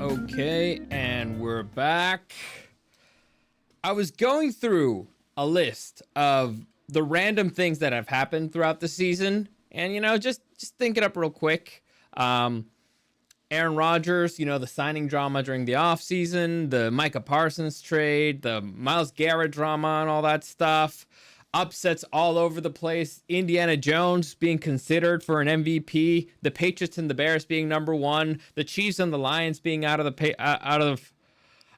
Okay, and we're back. I was going through a list of the random things that have happened throughout the season, and just think it up real quick. Aaron Rodgers, the signing drama during the offseason, the Micah Parsons trade, the Myles Garrett drama and all that stuff. Upsets all over the place. Indiana Jones being considered for an MVP. The Patriots and the Bears being number one. The Chiefs and the Lions being out of the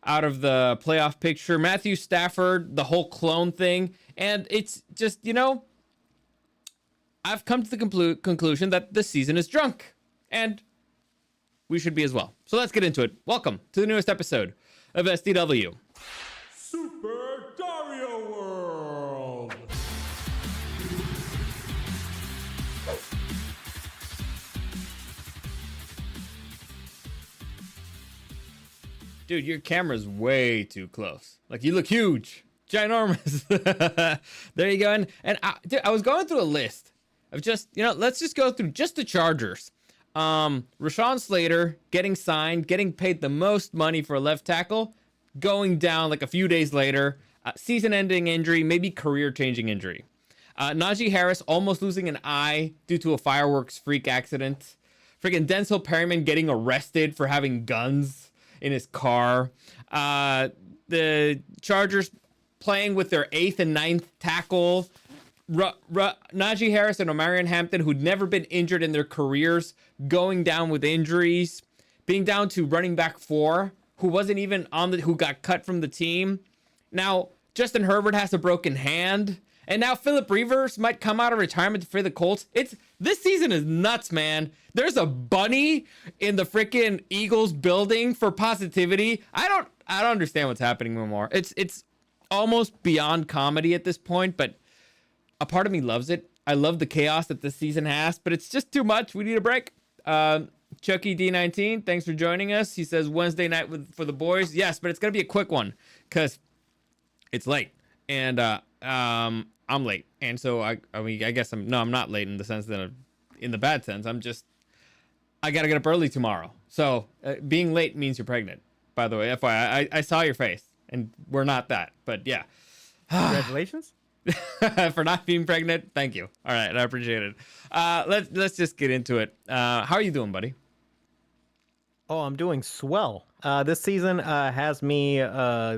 playoff picture. Matthew Stafford, the whole clone thing, and it's just I've come to the conclusion that the season is drunk, and we should be as well. So let's get into it. Welcome to the newest episode of SDW. Super Dario World. Dude, your camera's way too close. Like, you look huge, ginormous. There you go. And I was going through a list of just, let's just go through just the Chargers. Rashawn Slater getting signed, getting paid the most money for a left tackle, going down like a few days later, season-ending injury, maybe career-changing injury. Najee Harris almost losing an eye due to a fireworks freak accident. Freaking Denzel Perryman getting arrested for having guns in his car. The Chargers playing with their 8th and 9th tackle. Najee Harris and Omarion Hampton, who'd never been injured in their careers, going down with injuries. Being down to running back 4, who wasn't even who got cut from the team. Now, Justin Herbert has a broken hand. And now Phillip Rivers might come out of retirement for the Colts. This season is nuts, man. There's a bunny in the freaking Eagles building for positivity. I don't understand what's happening anymore. It's almost beyond comedy at this point, but a part of me loves it. I love the chaos that this season has, but it's just too much. We need a break. Chucky D19, thanks for joining us. He says Wednesday night for the boys. Yes, but it's gonna be a quick one because it's late, and I'm late, and so I guess I'm not late in the sense that in the bad sense. I gotta get up early tomorrow. So being late means you're pregnant. By the way, FYI, I saw your face, and we're not that, but yeah. Congratulations. For not being pregnant. Thank you. All right, I appreciate it. Let's just get into it. How are you doing, buddy? Oh, I'm doing swell. This season has me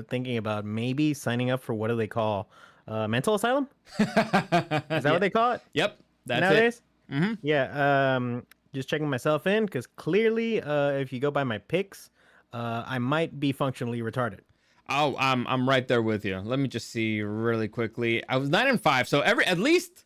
thinking about maybe signing up for what do they call mental asylum? Is that what they call it? Yep, that's nowadays? it. Mm-hmm. Yeah. Just checking myself in because clearly, if you go by my picks, I might be functionally retarded. Oh, I'm right there with you. Let me just see really quickly. I was 9-5, so at least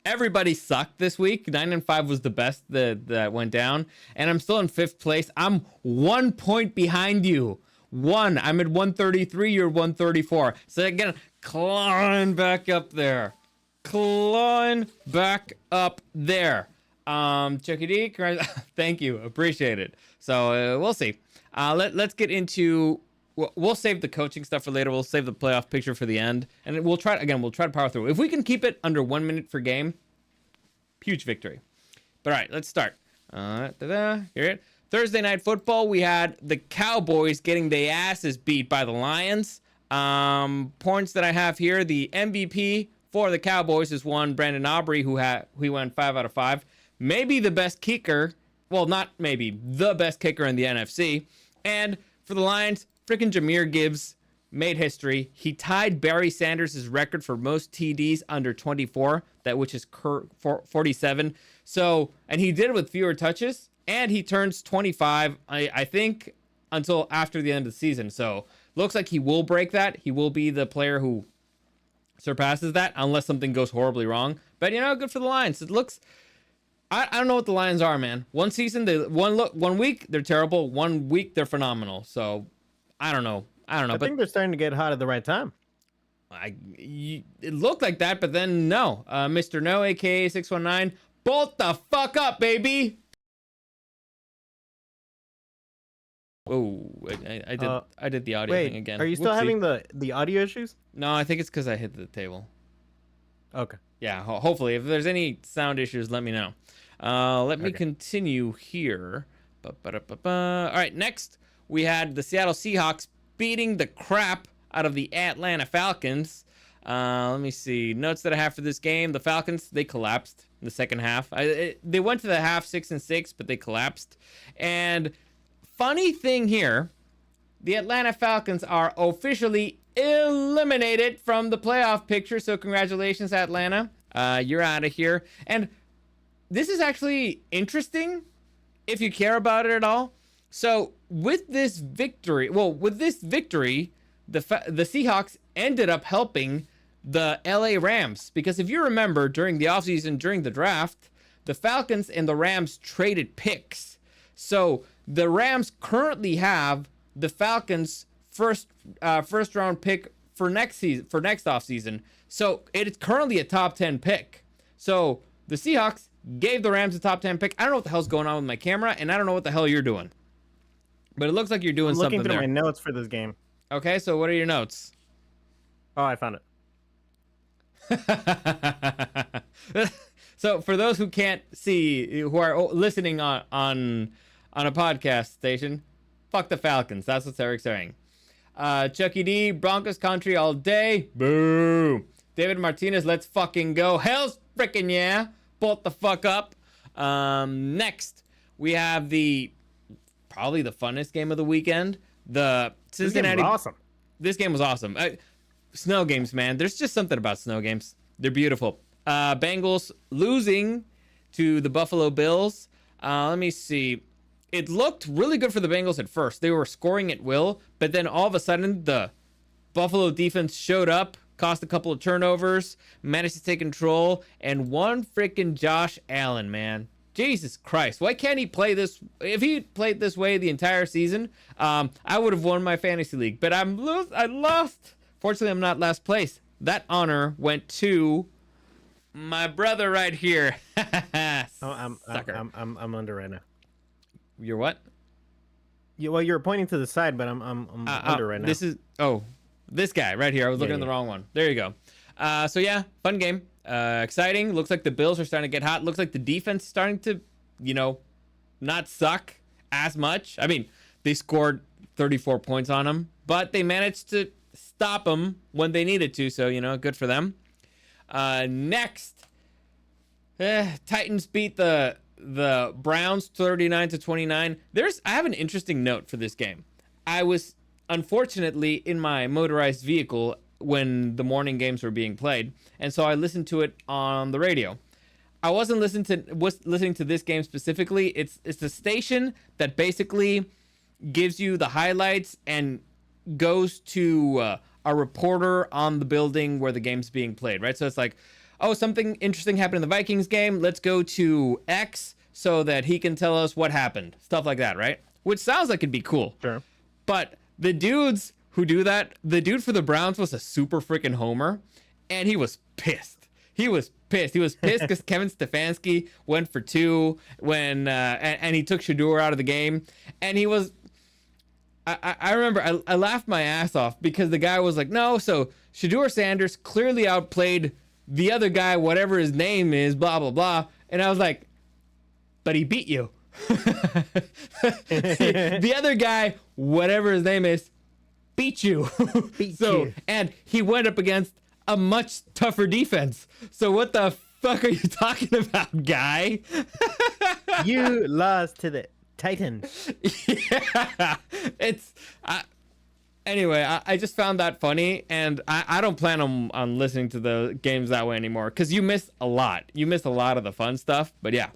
everybody sucked this week. 9-5 was the best that went down, and I'm still in 5th place. I'm 1 point behind you. I'm at 133. You're 134. So again, climb back up there. Chucky D, thank you, appreciate it. So we'll see. Let's get into. We'll save the coaching stuff for later. We'll save the playoff picture for the end, and we'll try to power through. If we can keep it under 1 minute per game, huge victory. But all right, let's start. Here it. Thursday night football. We had the Cowboys getting their asses beat by the Lions. Points that I have here: the MVP for the Cowboys is one Brandon Aubrey, who went 5 out of 5. Maybe the best kicker. Well, not maybe the best kicker in the NFC. And for the Lions, freaking Jahmyr Gibbs made history. He tied Barry Sanders' record for most TDs under 24, which is 47. So, and he did it with fewer touches, and he turns 25, I think, until after the end of the season. So, looks like he will break that. He will be the player who surpasses that, unless something goes horribly wrong. But, good for the Lions. It looks... I don't know what the Lions are, man. One season, 1 week, they're terrible. 1 week, they're phenomenal. So, I don't know. I think they're starting to get hot at the right time. It looked like that, but then no. Mr. No, aka 619, bolt the fuck up, baby. Oh, I did the audio thing again. Are you still having the audio issues? No, I think it's because I hit the table. Okay. Yeah, hopefully. If there's any sound issues, let me know. Let me continue here. All right, next we had the Seattle Seahawks beating the crap out of the Atlanta Falcons. Let me see. Notes that I have for this game. The Falcons, they collapsed in the second half. They went to the half 6-6, but they collapsed. And funny thing here, the Atlanta Falcons are officially eliminated from the playoff picture. So congratulations, Atlanta. You're out of here. And this is actually interesting if you care about it at all. So with this victory, the Seahawks ended up helping the LA Rams, because if you remember, during the offseason, during the draft, the Falcons and the Rams traded picks. So the Rams currently have the Falcons first round pick for next offseason. So it's currently a top 10 pick. So the Seahawks gave the Rams a top 10 pick. I don't know what the hell's going on with my camera, and I don't know what the hell you're doing. But it looks like you're doing something there. Looking through my notes for this game. Okay, so what are your notes? Oh, I found it. So for those who can't see, who are listening on a podcast station, fuck the Falcons. That's what Eric's saying. Chucky D, Broncos country all day. Boo. David Martinez, let's fucking go. Hell's freaking yeah. Bolt the fuck up. Next, we have probably the funnest game of the weekend. The Cincinnati. This game was awesome. This game was awesome. Snow games, man. There's just something about snow games. They're beautiful. Bengals losing to the Buffalo Bills. Let me see. It looked really good for the Bengals at first. They were scoring at will, but then all of a sudden the Buffalo defense showed up, caused a couple of turnovers, managed to take control, and one freaking Josh Allen, man. Jesus Christ. Why can't he play this? If he played this way the entire season, I would have won my fantasy league. But I lost. Fortunately, I'm not last place. That honor went to my brother right here. I'm under right now. You're what? Yeah, well, you're pointing to the side, but I'm under right now. This guy right here. I was looking at the wrong one. There you go. So yeah, fun game. Exciting. Looks like the Bills are starting to get hot. Looks like the defense is starting to, not suck as much. I mean, they scored 34 points on them, but they managed to stop them when they needed to. So, good for them. Next, Titans beat the Browns 39-29. I have an interesting note for this game. I was unfortunately in my motorized vehicle when the morning games were being played, and so I listened to it on the radio. I wasn't listening to this game specifically. It's the station that basically gives you the highlights and goes to a reporter on the building where the game's being played, right? So it's like, oh, something interesting happened in the Vikings game. Let's go to X so that he can tell us what happened. Stuff like that, right? Which sounds like it'd be cool. Sure. But the dudes who do that, the dude for the Browns was a super freaking homer, and he was pissed. He was pissed because Kevin Stefanski went for 2 and he took Shador out of the game. And he was, I remember I laughed my ass off because the guy was like, no, so Shador Sanders clearly outplayed the other guy, whatever his name is, blah, blah, blah. And I was like, but he beat you. The other guy, whatever his name is, beat you. And he went up against a much tougher defense. So what the fuck are you talking about, guy? You lost to the Titans. Yeah. Anyway, I just found that funny, and I don't plan on listening to the games that way anymore, because you miss a lot. You miss a lot of the fun stuff. But yeah,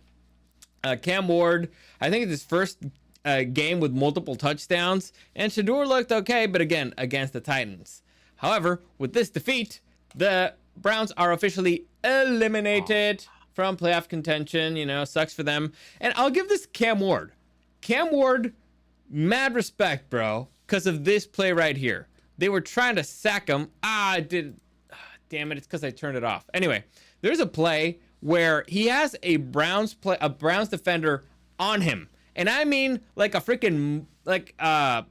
Cam Ward, I think it's his first game with multiple touchdowns, and Shador looked okay, but again, against the Titans. However, with this defeat, the Browns are officially eliminated from playoff contention. Sucks for them. And I'll give this Cam Ward. Cam Ward, mad respect, bro, because of this play right here. They were trying to sack him. Damn it, it's because I turned it off. Anyway, there's a play where he has a Browns defender on him. And I mean like a freaking, like a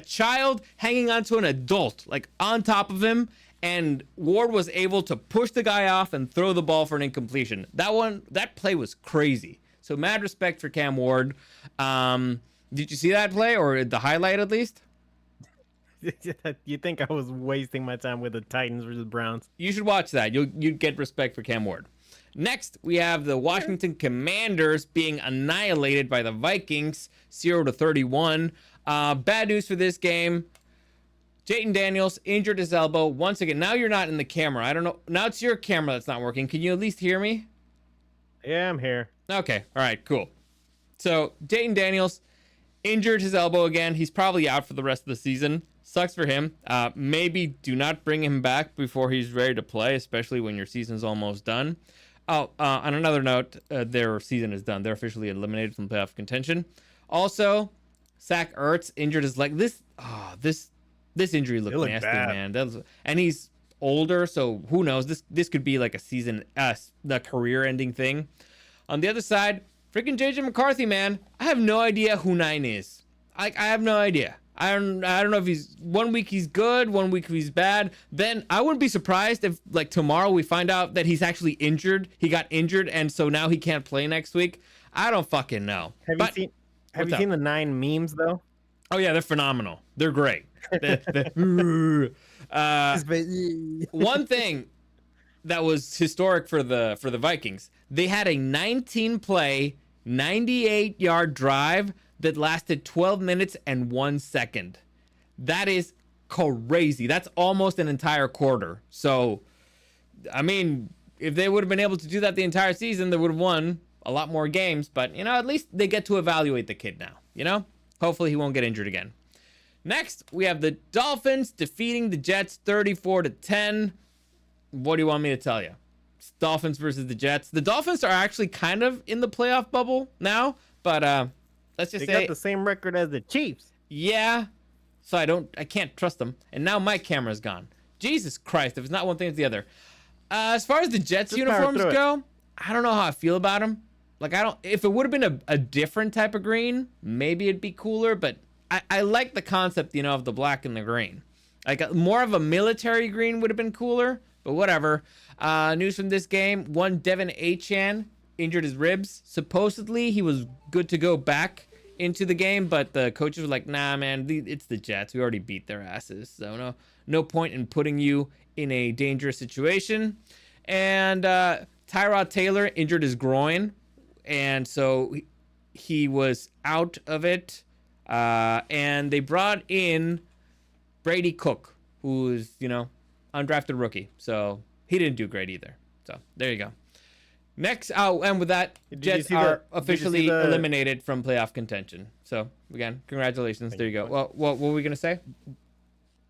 child hanging onto an adult, like on top of him. And Ward was able to push the guy off and throw the ball for an incompletion. That play was crazy. So mad respect for Cam Ward. Did you see that play or the highlight at least? You think I was wasting my time with the Titans versus Browns? You should watch that. You'd get respect for Cam Ward. Next, we have the Washington Commanders being annihilated by the Vikings, 0-31. Bad news for this game. Jayden Daniels injured his elbow once again. Now you're not in the camera. I don't know. Now it's your camera that's not working. Can you at least hear me? Yeah, I'm here. Okay. All right, cool. So Jayden Daniels injured his elbow again. He's probably out for the rest of the season. Sucks for him. Maybe do not bring him back before he's ready to play, especially when your season's almost done. Oh, on another note, their season is done. They're officially eliminated from playoff contention. Also, Zach Ertz injured his leg. This injury looked nasty, man. And he's older, so who knows? This could be like a season, the career-ending thing. On the other side, freaking JJ McCarthy, man. I have no idea who 9 is. I have no idea. I don't know if he's 1 week he's good, 1 week he's bad. Then I wouldn't be surprised if like tomorrow we find out that he's actually injured. He got injured and so now he can't play next week. I don't fucking know. Have you seen the 9 memes though? Oh yeah, they're phenomenal. They're great. One thing that was historic for the Vikings, they had a 19-play, 98-yard drive that lasted 12 minutes and 1 second. That is crazy. That's almost an entire quarter. So, I mean, if they would have been able to do that the entire season, they would have won a lot more games. But, you know, at least they get to evaluate the kid now, you know? Hopefully he won't get injured again. Next, we have the Dolphins defeating the Jets 34-10. What do you want me to tell you? It's Dolphins versus the Jets. The Dolphins are actually kind of in the playoff bubble now, but let's just say they got the same record as the Chiefs. Yeah, so I can't trust them. And now my camera's gone. Jesus Christ, if it's not one thing, it's the other. As far as the Jets Just uniforms go, I don't know how I feel about them. Like, if it would have been a different type of green, maybe it'd be cooler, but I like the concept, you know, of the black and the green. Like, more of a military green would have been cooler, but whatever. News from this game, one Devin Achane injured his ribs. Supposedly, he was good to go back into the game, but the coaches were like, nah, man, it's the Jets. We already beat their asses, so no point in putting you in a dangerous situation. And Tyrod Taylor injured his groin, and so he was out of it. And they brought in Brady Cook, who's, you know, undrafted rookie. So he didn't do great either. So there you go. Next, and with that, Jets are officially eliminated from playoff contention. So again, congratulations. There you go. Well, what were we going to say?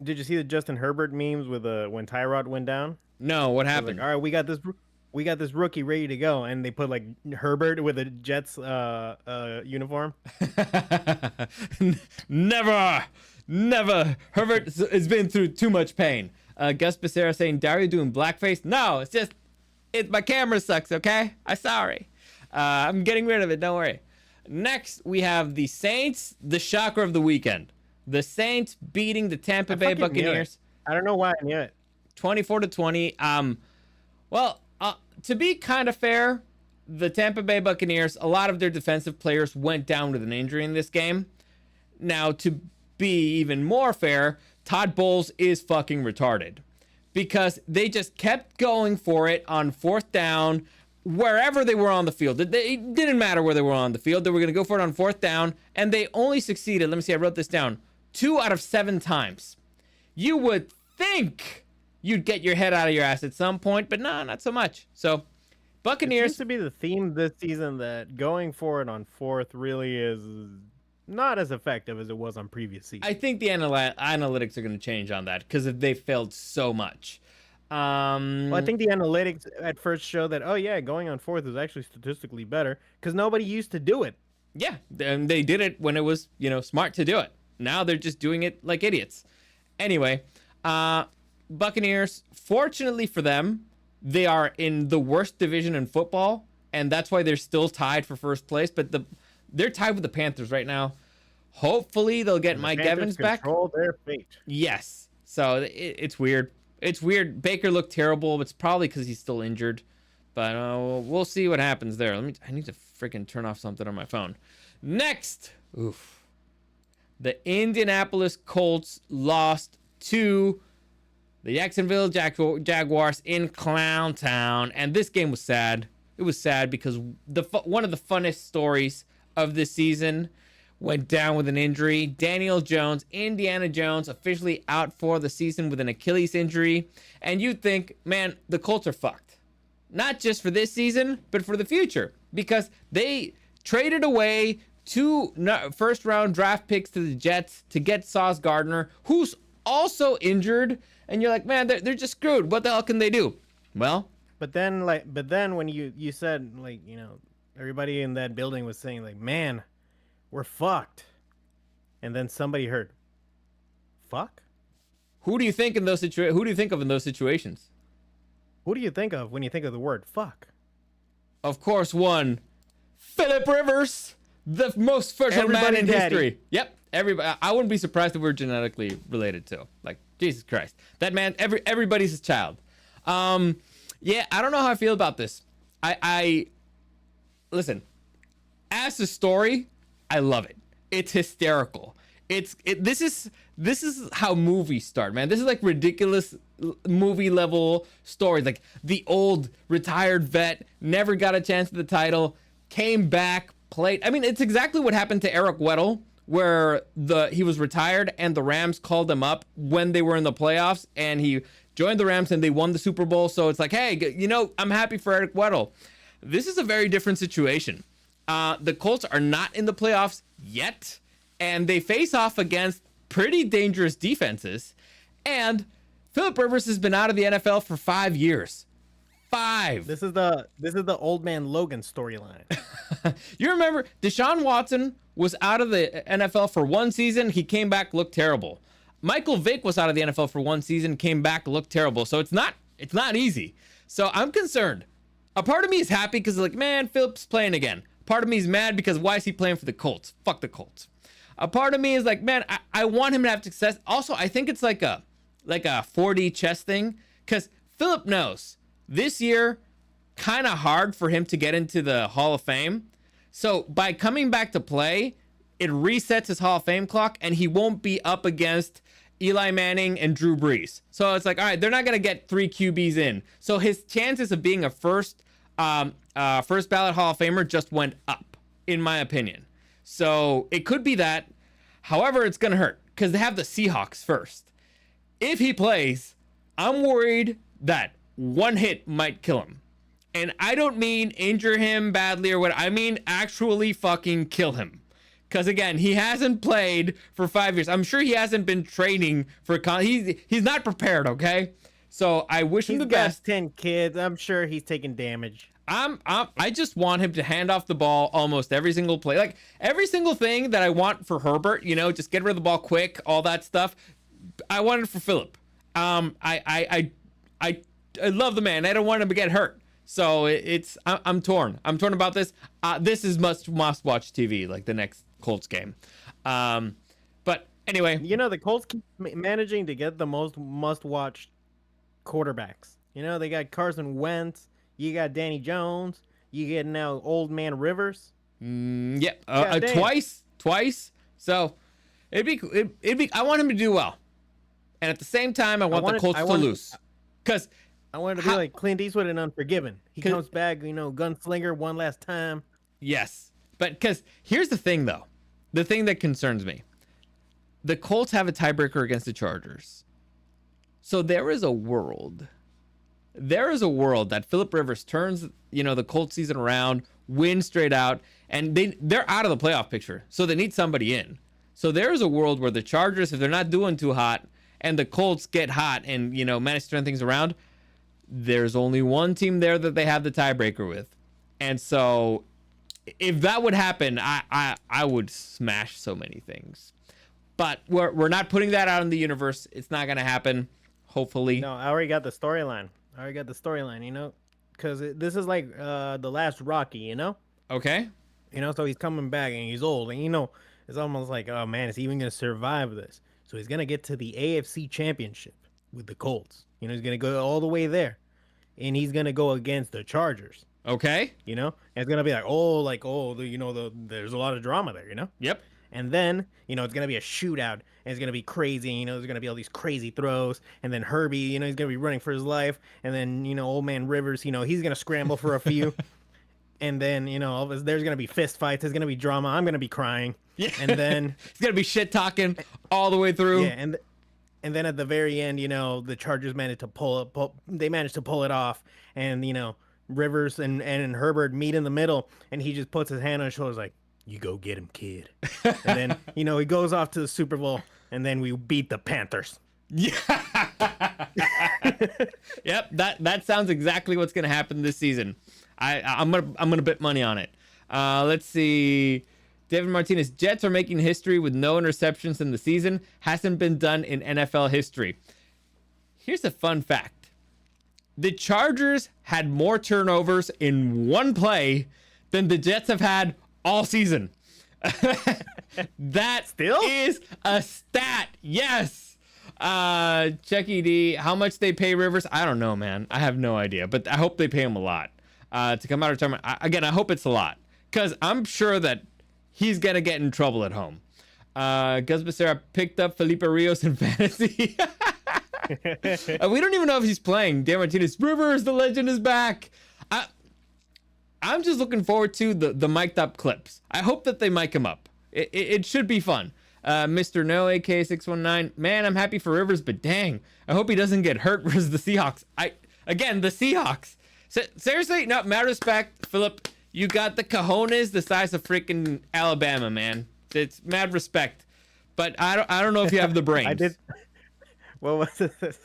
Did you see the Justin Herbert memes with when Tyrod went down? No, what happened? Like, all right, we got this rookie ready to go, and they put like Herbert with a Jets uniform. Never. Herbert has been through too much pain. Gus Becerra saying Dario doing blackface. No, it's my camera sucks. Okay, I'm sorry. I'm getting rid of it. Don't worry. Next, we have the Saints, the shocker of the weekend. The Saints beating the Tampa Bay Buccaneers. I don't know why I knew it. 24-20. Well, to be kind of fair, the Tampa Bay Buccaneers, a lot of their defensive players went down with an injury in this game. Now, to be even more fair, Todd Bowles is fucking retarded because they just kept going for it on 4th down, wherever they were on the field. It didn't matter where they were on the field. They were going to go for it on 4th down, and they only succeeded. Let me see. I wrote this down. 2 out of 7 times. You would think you'd get your head out of your ass at some point, but no, not so much. So, Buccaneers. It seems to be the theme this season that going for it on 4th really is not as effective as it was on previous seasons. I think the analytics are going to change on that because they failed so much. Well, I think the analytics at first show that, oh yeah, going on 4th is actually statistically better because nobody used to do it. Yeah, and they did it when it was, you know, smart to do it. Now they're just doing it like idiots. Anyway, Buccaneers, fortunately for them, they are in the worst division in football, and that's why they're still tied for first place. But they're tied with the Panthers right now. Hopefully, they'll get Mike Evans back. Control their fate. Yes. So it's weird. It's weird. Baker looked terrible. It's probably because he's still injured. But we'll see what happens there. I need to freaking turn off something on my phone. Next. Oof. the Indianapolis Colts lost to the Jacksonville Jaguars in Clown Town, and this game was sad. It was sad because one of the funnest stories of this season went down with an injury. Daniel Jones, Indiana Jones, officially out for the season with an Achilles injury. And you'd think, man, the Colts are fucked. Not just for this season, but for the future. Because they traded away 2 first-round draft picks to the Jets to get Sauce Gardner, who's also injured. And you're like, man, they're just screwed. What the hell can they do? Well, but then when you said, like, you know, everybody in that building was saying, like, man, we're fucked. And then somebody heard, fuck? who do you think of in those situations? Who do you think of when you think of the word fuck? Of course, one, Philip Rivers, the most fertile man in history. Yep, everybody. I wouldn't be surprised if we're genetically related to. Like, Jesus Christ, that man. Everybody's his child. Yeah, I don't know how I feel about this. I listen. As a story, I love it. It's hysterical. This is how movies start, man. This is like ridiculous movie level stories. Like the old retired vet never got a chance at the title, came back, played. I mean, it's exactly what happened to Eric Weddle, where he was retired and the Rams called him up when they were in the playoffs, and he joined the Rams and they won the Super Bowl. So it's like, hey, you know, I'm happy for Eric Weddle. This is a very different situation. The Colts are not in the playoffs yet, and they face off against pretty dangerous defenses. And Philip Rivers has been out of the NFL for 5 years. 5. This is the old man Logan storyline. You remember Deshaun Watson was out of the NFL for 1 season. He came back, looked terrible. Michael Vick was out of the NFL for 1 season, came back, looked terrible. So it's not easy. So I'm concerned. A part of me is happy because, like, man, Philip's playing again. Part of me is mad because why is he playing for the Colts? Fuck the Colts. A part of me is like, man, I want him to have success. Also, I think it's like a 4D chess thing, because Philip knows this year kind of hard for him to get into the Hall of Fame. So by coming back to play, it resets his Hall of Fame clock, and he won't be up against Eli Manning and Drew Brees. So it's like, all right, they're not gonna get 3 QBs in. So his chances of being a first ballot Hall of Famer just went up, in my opinion. So it could be that. However, it's gonna hurt because they have the Seahawks first. If he plays, I'm worried that 1 hit might kill him. And I don't mean injure him badly or what. I mean actually fucking kill him. Because again, he hasn't played for 5 years. I'm sure he hasn't been training for he's not prepared, okay? So I wish him the best. He's got 10 kids. I'm sure he's taking damage. I just want him to hand off the ball almost every single play. Like every single thing that I want for Herbert, you know, just get rid of the ball quick, all that stuff. I want it for Philip. I love the man. I don't want him to get hurt. So I'm torn. I'm torn about this. This is must watch TV, like the next Colts game. But anyway, you know, the Colts keep managing to get the most must-watch quarterbacks. You know, they got Carson Wentz. You got Danny Jones. You get now old man Rivers. Yeah, twice. So it'd be. I want him to do well, and at the same time, I want the Colts to lose. Because I want it to be like Clint Eastwood in Unforgiven. He comes back, you know, gunslinger one last time. Yes, but because here's the thing, though, the thing that concerns me: the Colts have a tiebreaker against the Chargers. So there is a world that Philip Rivers turns, you know, the Colts season around, wins straight out, and they're out of the playoff picture. So they need somebody in. So there is a world where the Chargers, if they're not doing too hot, and the Colts get hot and, you know, manage to turn things around, there's only one team there that they have the tiebreaker with. And so if that would happen, I would smash so many things. But we're not putting that out in the universe. It's not going to happen, hopefully. No, I already got the storyline. You know, because this is like the last Rocky, you know? Okay. You know, so he's coming back and he's old. And, you know, it's almost like, oh, man, is he even going to survive this? So he's going to get to the AFC Championship with the Colts. You know, he's going to go all the way there. And he's going to go against the Chargers. Okay. You know? And it's going to be like, you know, there's a lot of drama there, you know? Yep. And then, it's going to be a shootout. And it's going to be crazy. There's going to be all these crazy throws. And then Herbie, he's going to be running for his life. And then, old man Rivers, he's going to scramble for a few. And then, there's going to be fist fights. There's going to be drama. I'm going to be crying. Yeah. And then It's going to be shit talking all the way through. yeah, and then at the very end, the Chargers managed to pull it off, and Rivers and Herbert meet in the middle, and he just puts his hand on his shoulders like, "You go get him, kid." And then he goes off to the Super Bowl, and then we beat the Panthers. Yeah. Yep, that sounds exactly what's gonna happen this season. I'm gonna bet money on it. Let's see. David Martinez, Jets are making history with no interceptions in the season. Hasn't been done in NFL history. Here's a fun fact. The Chargers had more turnovers in one play than the Jets have had all season. That Still? is a stat. Yes. Chucky D, how much they pay Rivers? I don't know, man. I have no idea, but I hope they pay him a lot to come out of retirement. Again, I hope it's a lot because I'm sure that he's going to get in trouble at home. Gus Becerra picked up Felipe Rios in fantasy. We don't even know if he's playing. Dan Martinez, Rivers, the legend is back. I'm just looking forward to the mic'd up clips. I hope that they mic him up. It should be fun. Mr. No AK619, man, I'm happy for Rivers, but dang, I hope he doesn't get hurt versus the Seahawks. Again, the Seahawks. Seriously, no, mad respect, Philip. You got the cojones the size of freaking Alabama, man. It's mad respect, but I don't know if you have the brains. I did. Well, what's this?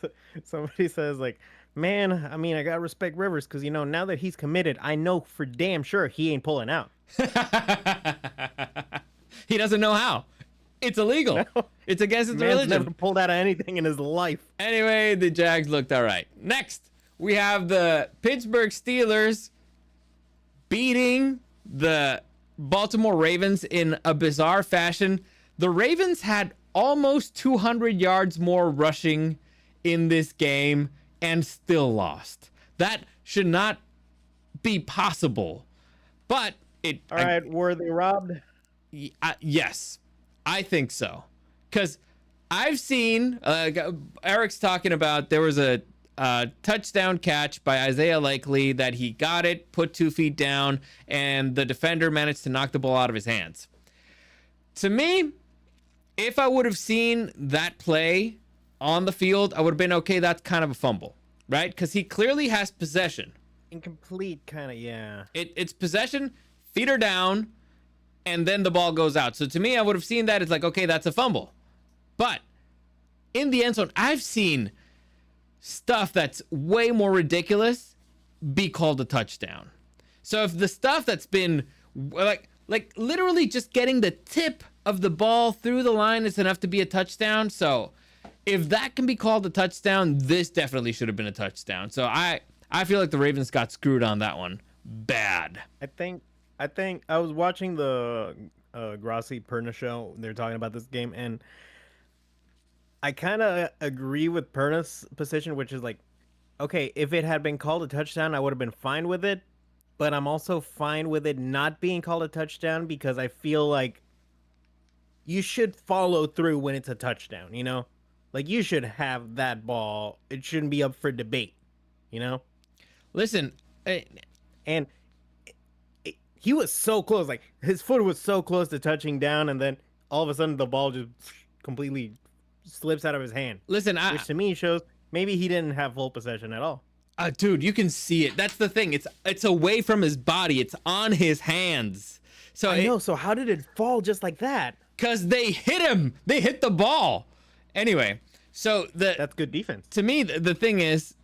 Somebody says like, man, I mean, I gotta respect Rivers because now that he's committed, I know for damn sure he ain't pulling out. He doesn't know how. It's illegal. No. It's against his religion. Never pulled out of anything in his life. Anyway, the Jags looked all right. Next, we have the Pittsburgh Steelers beating the Baltimore Ravens in a bizarre fashion. The Ravens had almost 200 yards more rushing in this game and still lost. That should not be possible. But all right, were they robbed? Yes, I think so. Because I've seen, Eric's talking about there was a touchdown catch by Isaiah Likely that he got it, put 2 feet down, and the defender managed to knock the ball out of his hands. To me, if I would have seen that play on the field, I would have been, okay, that's kind of a fumble, right? Because he clearly has possession. Incomplete, kind of, yeah. It's possession, feet are down, and then the ball goes out. So to me, I would have seen that. It's like, okay, that's a fumble. But in the end zone, I've seen stuff that's way more ridiculous be called a touchdown. So if the stuff that's been like literally just getting the tip of the ball through the line is enough to be a touchdown. So if that can be called a touchdown, this definitely should have been a touchdown. So I feel like the Ravens got screwed on that one bad. I think I was watching the Grassi Perna show. They're talking about this game, and I kind of agree with Perna's position, which is like, okay, if it had been called a touchdown, I would have been fine with it. But I'm also fine with it not being called a touchdown because I feel like you should follow through when it's a touchdown, Like, you should have that ball. It shouldn't be up for debate, Listen, and he was so close. Like, his foot was so close to touching down, and then all of a sudden the ball just completely slips out of his hand. Listen, which to me shows maybe he didn't have full possession at all. Dude, you can see it. That's the thing. It's away from his body. It's on his hands. So I know. So how did it fall just like that? Because they hit him. They hit the ball. Anyway, so that's good defense. To me, the thing is,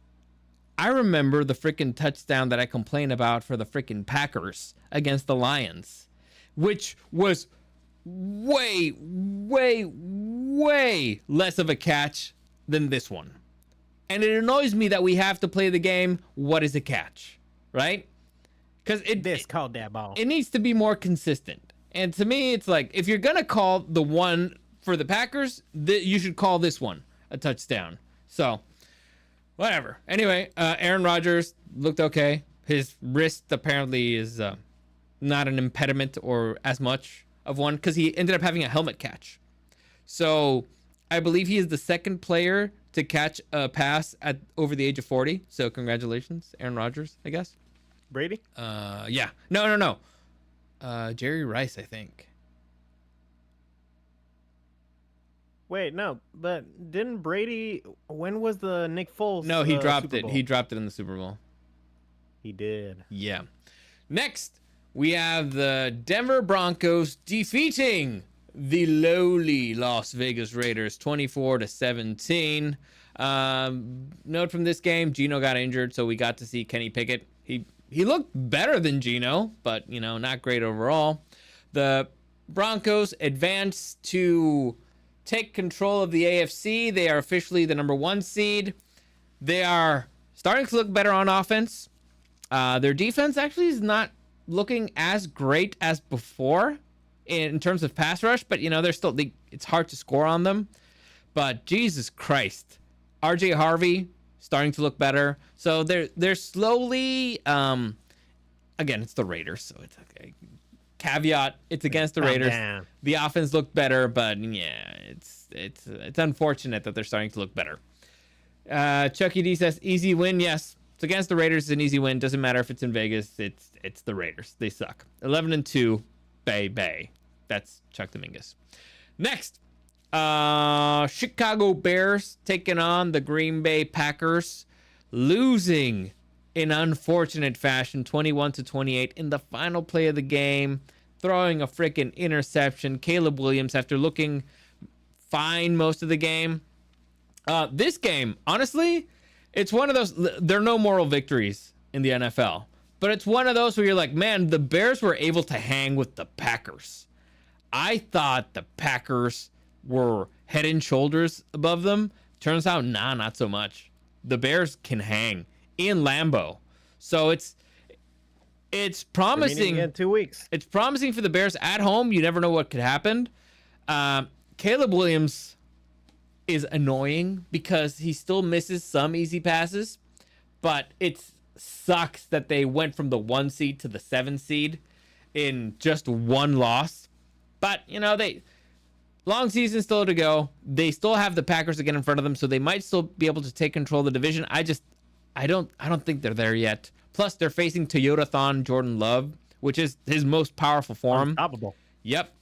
I remember the freaking touchdown that I complained about for the freaking Packers against the Lions, which was way, way, way less of a catch than this one. And it annoys me that we have to play the game, what is a catch, right? Because called that ball. It needs to be more consistent. And to me, it's like, if you're going to call the one for the Packers, you should call this one a touchdown. So, whatever. Anyway, Aaron Rodgers looked okay. His wrist apparently is not an impediment or as much of one because he ended up having a helmet catch. So I believe he is the second player to catch a pass at over the age of 40. So congratulations, Aaron Rodgers, I guess. Brady? Yeah. No. Jerry Rice, I think. Wait, no, but didn't Brady? When was the Nick Foles? No, he dropped Super it. Bowl? He dropped it in the Super Bowl. He did. Yeah. Next, we have the Denver Broncos defeating the lowly Las Vegas Raiders 24-17. Note from this game, Geno got injured, so we got to see Kenny Pickett. He looked better than Geno, but not great overall. The Broncos advance to take control of the AFC. They are officially the number 1 seed. They are starting to look better on offense. Their defense actually is not looking as great as before in terms of pass rush, but they're still it's hard to score on them. But Jesus Christ, RJ Harvey starting to look better. So they're slowly again, it's the Raiders, so it's okay. Caveat, it's against the Raiders. Down. The offense looked better, but yeah, it's unfortunate that they're starting to look better. Chucky D says easy win. Yes, it's against the Raiders. It's an easy win. Doesn't matter if it's in Vegas. It's the Raiders. They suck. 11-2. Bay. That's Chuck Dominguez. Next, Chicago Bears taking on the Green Bay Packers, losing in unfortunate fashion, 21-28 in the final play of the game, throwing a freaking interception. Caleb Williams, after looking fine most of the game. This game, honestly, it's one of those, there are no moral victories in the NFL, but it's one of those where you're like, man, the Bears were able to hang with the Packers. I thought the Packers were head and shoulders above them. Turns out, nah, not so much. The Bears can hang in Lambeau. So it's promising. In 2 weeks. It's promising for the Bears at home. You never know what could happen. Caleb Williams is annoying because he still misses some easy passes, but it sucks that they went from the 1 seed to the 7 seed in just one loss. But long season still to go. They still have the Packers again in front of them, so they might still be able to take control of the division. I don't think they're there yet. Plus, they're facing Toyotathon Jordan Love, which is his most powerful form. Unstoppable. Yep.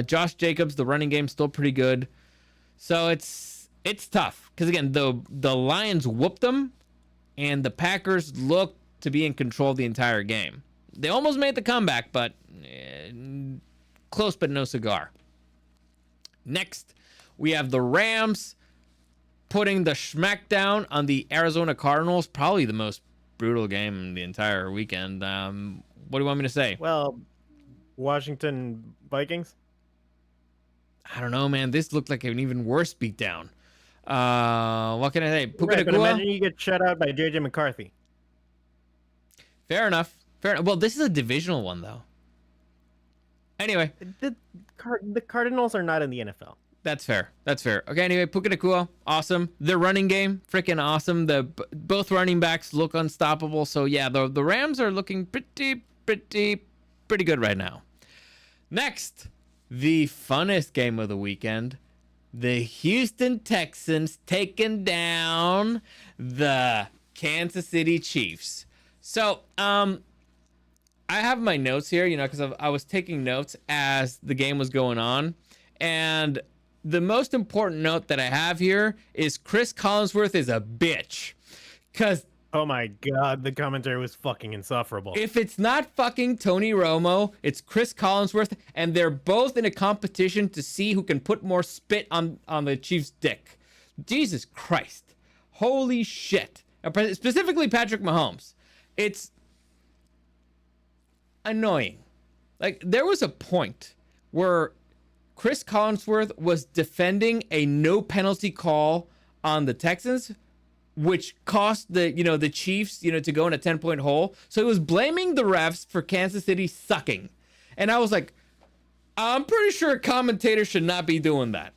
Josh Jacobs, the running game, still pretty good. So it's tough because again, the Lions whooped them, and the Packers looked to be in control the entire game. They almost made the comeback, but close but no cigar. Next, we have the Rams putting the smackdown on the Arizona Cardinals. Probably the most brutal game the entire weekend. What do you want me to say? Well, Washington Vikings. I don't know, man. This looked like an even worse beatdown. What can I say? Puka Right, but Nacua? imagine you get shut out by JJ McCarthy. Fair enough. Well, this is a divisional one, though. Anyway, The Cardinals are not in the NFL. that's fair. Okay, anyway, Puka Nacua, awesome. Their running game, freaking awesome. Both running backs look unstoppable. So, yeah, the Rams are looking pretty good right now. Next, the funnest game of the weekend. The Houston Texans taking down the Kansas City Chiefs. So, I have my notes here, because I was taking notes as the game was going on. And the most important note that I have here is Chris Collinsworth is a bitch. Because Oh my god, the commentary was fucking insufferable. if it's not fucking Tony Romo, it's Chris Collinsworth. And they're both in a competition to see who can put more spit on the Chiefs' dick. Jesus Christ. Holy shit. Specifically Patrick Mahomes. It's annoying. Like, there was a point where Chris Collinsworth was defending a no penalty call on the Texans, which cost the Chiefs, to go in a 10-point hole. So he was blaming the refs for Kansas City sucking. And I was like, I'm pretty sure a commentator should not be doing that.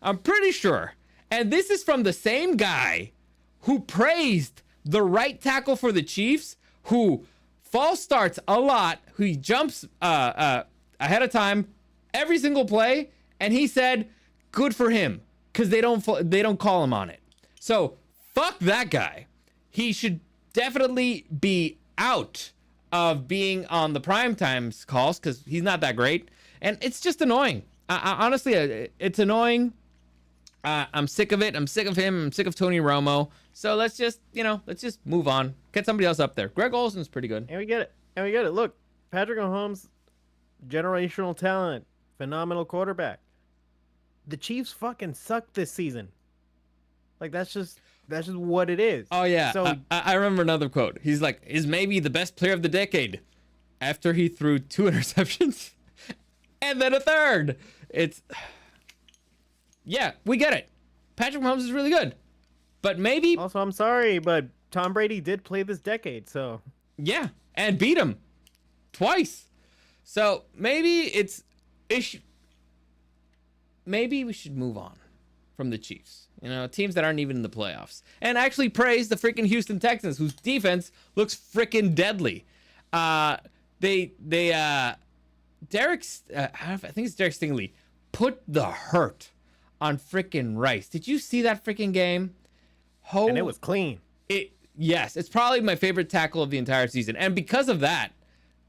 I'm pretty sure. And this is from the same guy who praised the right tackle for the Chiefs, who false starts a lot, who jumps ahead of time, every single play, and he said, "Good for him," because they don't call him on it. So fuck that guy. He should definitely be out of being on the primetime calls because he's not that great, and it's just annoying. Honestly, it's annoying. I'm sick of it. I'm sick of him. I'm sick of Tony Romo. So let's just move on. Get somebody else up there. Greg Olson's pretty good. And we get it. Look, Patrick Mahomes, generational talent, phenomenal quarterback. The Chiefs fucking suck this season. Like that's just what it is. Oh yeah. So I remember another quote. He's like, "Is maybe the best player of the decade," after he threw 2 interceptions and then a third. Yeah, we get it. Patrick Mahomes is really good, but maybe also, I'm sorry, but Tom Brady did play this decade, so yeah, and beat him twice. So maybe maybe we should move on from the Chiefs. You know, teams that aren't even in the playoffs, and actually praise the freaking Houston Texans, whose defense looks freaking deadly. Derek, I think it's Derek Stingley, put the hurt on freaking Rice. Did you see that freaking game? And it was clean. Yes, it's probably my favorite tackle of the entire season, and because of that,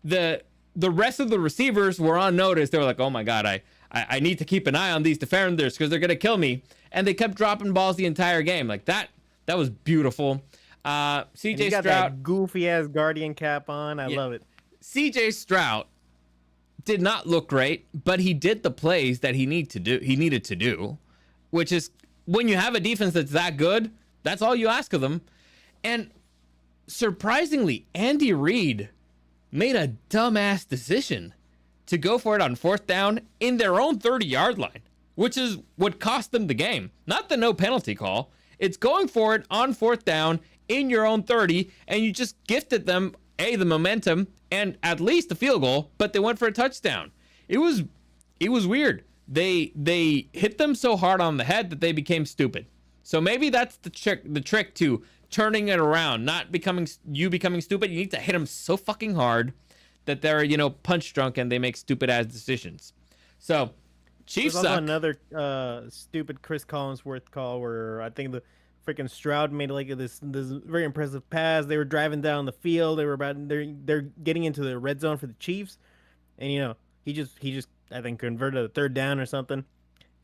the rest of the receivers were on notice. They were like, "Oh my god, I need to keep an eye on these defenders because they're gonna kill me," and they kept dropping balls the entire game. Like that was beautiful. CJ Stroud, that goofy ass Guardian cap on. I love it. CJ Stroud did not look great, but he did the plays that he needed to do, which is when you have a defense that's that good, that's all you ask of them. And surprisingly, Andy Reid made a dumbass decision to go for it on 4th down in their own 30-yard line, which is what cost them the game. Not the no penalty call. It's going for it on 4th down in your own 30, and you just gifted them the momentum and at least a field goal, but they went for a touchdown. It was weird. They hit them so hard on the head that they became stupid. So maybe that's the trick to turning it around, not becoming stupid. You need to hit them so fucking hard that they're, punch drunk and they make stupid ass decisions. So Chiefs There's suck. also another stupid Chris Collinsworth call where I think the freaking Stroud made like this very impressive pass. They were driving down the field. They're getting into the red zone for the Chiefs, and he just I think converted a 3rd down or something.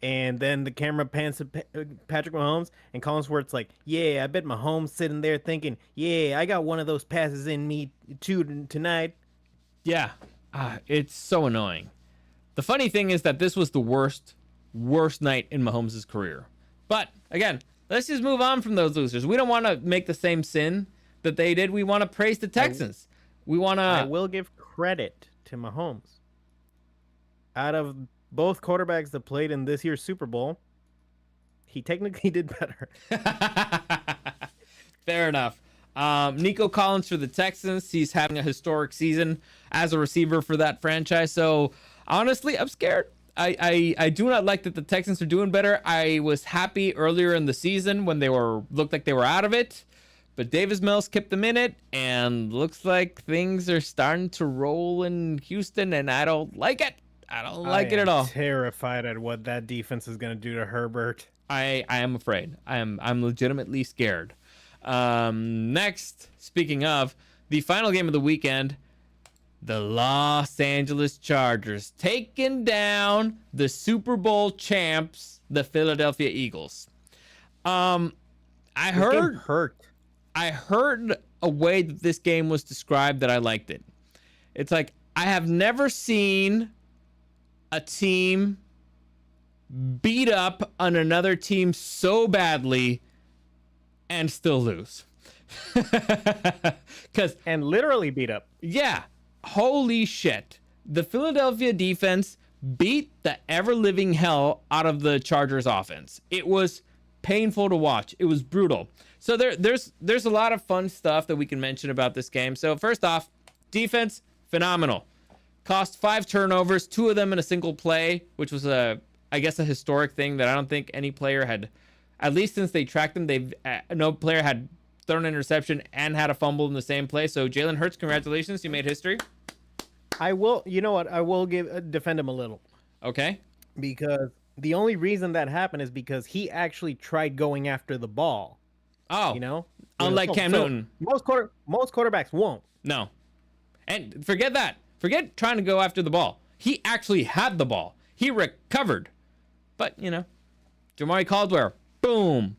And then the camera pans to Patrick Mahomes, and Collinsworth's like, "Yeah, I bet Mahomes sitting there thinking, yeah, I got one of those passes in me too tonight." Yeah, it's so annoying. The funny thing is that this was the worst night in Mahomes' career. But again, let's just move on from those losers. We don't want to make the same sin that they did. We want to praise the Texans. I will give credit to Mahomes. Out of both quarterbacks that played in this year's Super Bowl, he technically did better. Fair enough. Nico Collins for the Texans. He's having a historic season as a receiver for that franchise. So honestly, I'm scared. I do not like that the Texans are doing better. I was happy earlier in the season when they looked like they were out of it, but Davis Mills kept them in it, and looks like things are starting to roll in Houston, and I don't like it. I don't like it at all. Terrified at what that defense is going to do to Herbert. I am afraid. I'm legitimately scared. Next, speaking of the final game of the weekend, the Los Angeles Chargers taking down the Super Bowl champs, the Philadelphia Eagles. I heard a way that this game was described that I liked it. It's like, I have never seen a team beat up on another team so badly and still lose. And literally beat up. Yeah. Holy shit. The Philadelphia defense beat the ever-living hell out of the Chargers offense. It was painful to watch. It was brutal. So there's a lot of fun stuff that we can mention about this game. So first off, defense, phenomenal. Cost 5 turnovers, 2 of them in a single play, which was I guess a historic thing that I don't think any player had, at least since they tracked them, no player had thrown an interception and had a fumble in the same play. So Jalen Hurts, congratulations, you made history. I will, you know what? I will defend him a little. Okay. because the only reason that happened is because he actually tried going after the ball. Oh, You know, unlike Cam Newton. most quarterbacks won't. No. And forget that. Forget trying to go after the ball. He actually had the ball. He recovered. But, you know, Jamari Caldwell, boom,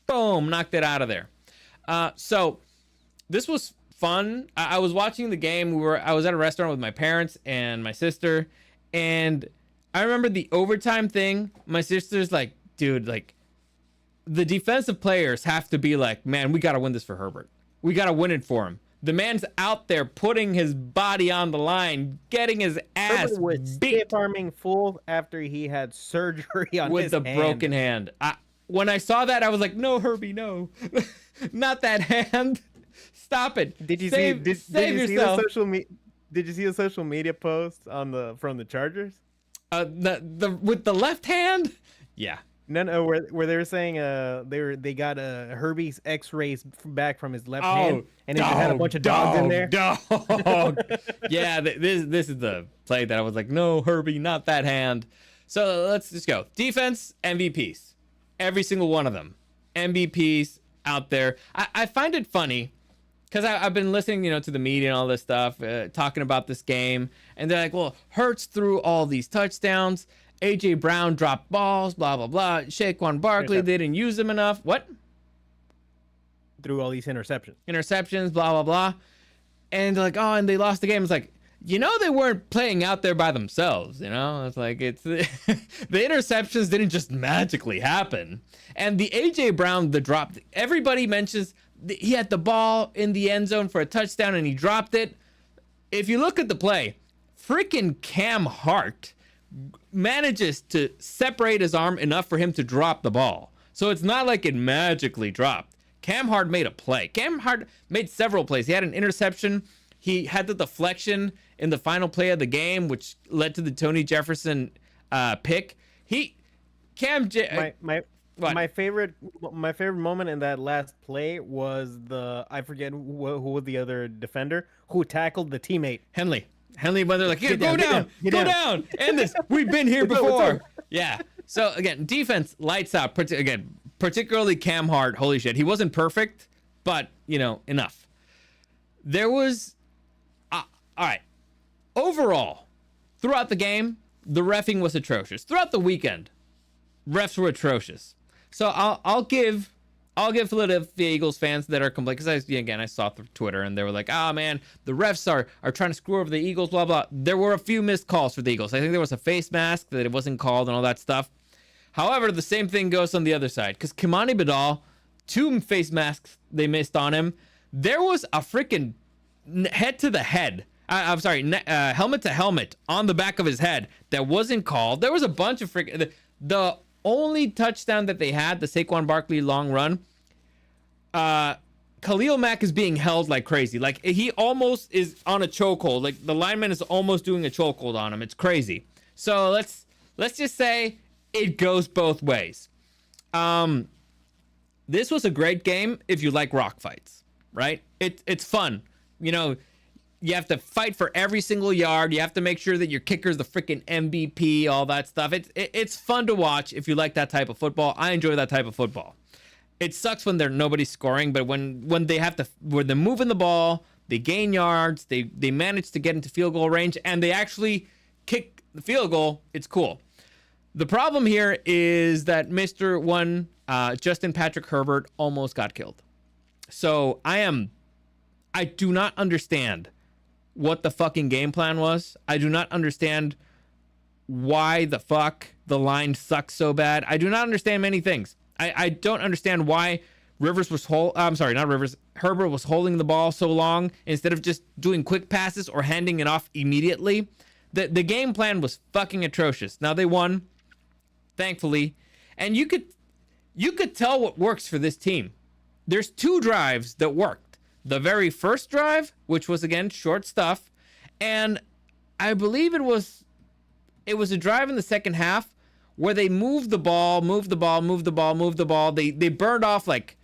boom, knocked it out of there. So this was fun. I was watching the game. I was at a restaurant with my parents and my sister, and I remember the overtime thing. My sister's like, dude, like, the defensive players have to be like, man, we got to win this for Herbert. We got to win it for him. The man's out there putting his body on the line, getting his ass Herbert was beat stiff-arming full after he had surgery on with his the hand. broken hand. When I saw that, I was like, no, Herbie, no. Not that hand. Stop it. Did you save yourself. Did you see the social media post from the Chargers? With the left hand? Yeah. No, where they were saying they got Herbie's X-rays back from his left hand, and it just had a bunch of dogs in there. Dog. Yeah, this is the play that I was like, no, Herbie, not that hand. So let's just go. Defense, MVPs. Every single one of them. MVPs out there. I find it funny because I've been listening, you know, to the media and all this stuff, talking about this game, and they're like, well, Hurts threw all these touchdowns. AJ Brown dropped balls, blah, blah, blah. Saquon Barkley, they didn't use him enough. What? Threw all these Interceptions, blah, blah, blah. And they're like, oh, and they lost the game. It's like, you know, they weren't playing out there by themselves, you know? It's like, the interceptions didn't just magically happen. And the AJ Brown, the drop, everybody mentions he had the ball in the end zone for a touchdown and he dropped it. If you look at the play, freaking Cam Hart manages to separate his arm enough for him to drop the ball. So it's not like it magically dropped. Cam Hart made a play. Cam Hart made several plays. He had an interception. He had the deflection in the final play of the game, which led to the Tony Jefferson pick. My favorite moment in that last play was I forget who was the other defender who tackled the teammate. Henley, when they're like, here, go down, end this. We've been here before. Yeah. So again, defense lights out. Particularly Cam Hart. Holy shit, he wasn't perfect, but you know, enough. There was, all right. Overall, throughout the game, the reffing was atrocious. Throughout the weekend, refs were atrocious. So I'll give Philadelphia Eagles fans that are complaining, because I saw through Twitter and they were like, oh man, the refs are trying to screw over the Eagles, blah, blah. There were a few missed calls for the Eagles. I think there was a face mask that it wasn't called and all that stuff. However, the same thing goes on the other side, because Kimani Badal, 2 face masks they missed on him. There was a freaking head to the head. Helmet to helmet on the back of his head that wasn't called. There was a bunch of freaking... The only touchdown that they had, the Saquon Barkley long run, Khalil Mack is being held like crazy. Like, he almost is on a chokehold. Like, the lineman is almost doing a chokehold on him. It's crazy. So let's just say it goes both ways. This was a great game if you like rock fights, right? It's fun. You know, you have to fight for every single yard. You have to make sure that your kicker's the freaking MVP, all that stuff. It's fun to watch if you like that type of football. I enjoy that type of football. It sucks when nobody's scoring, but when they're moving the ball, they gain yards, they manage to get into field goal range, and they actually kick the field goal, it's cool. The problem here is that Mr. One, Justin Patrick Herbert, almost got killed. So I do not understand what the fucking game plan was. I do not understand why the fuck the line sucks so bad. I do not understand many things. I don't understand why Herbert was holding the ball so long instead of just doing quick passes or handing it off immediately. The game plan was fucking atrocious. Now they won, thankfully, and you could tell what works for this team. There's 2 drives that worked. The very first drive, which was again short stuff, and I believe it was a drive in the second half where they moved the ball. They burned off like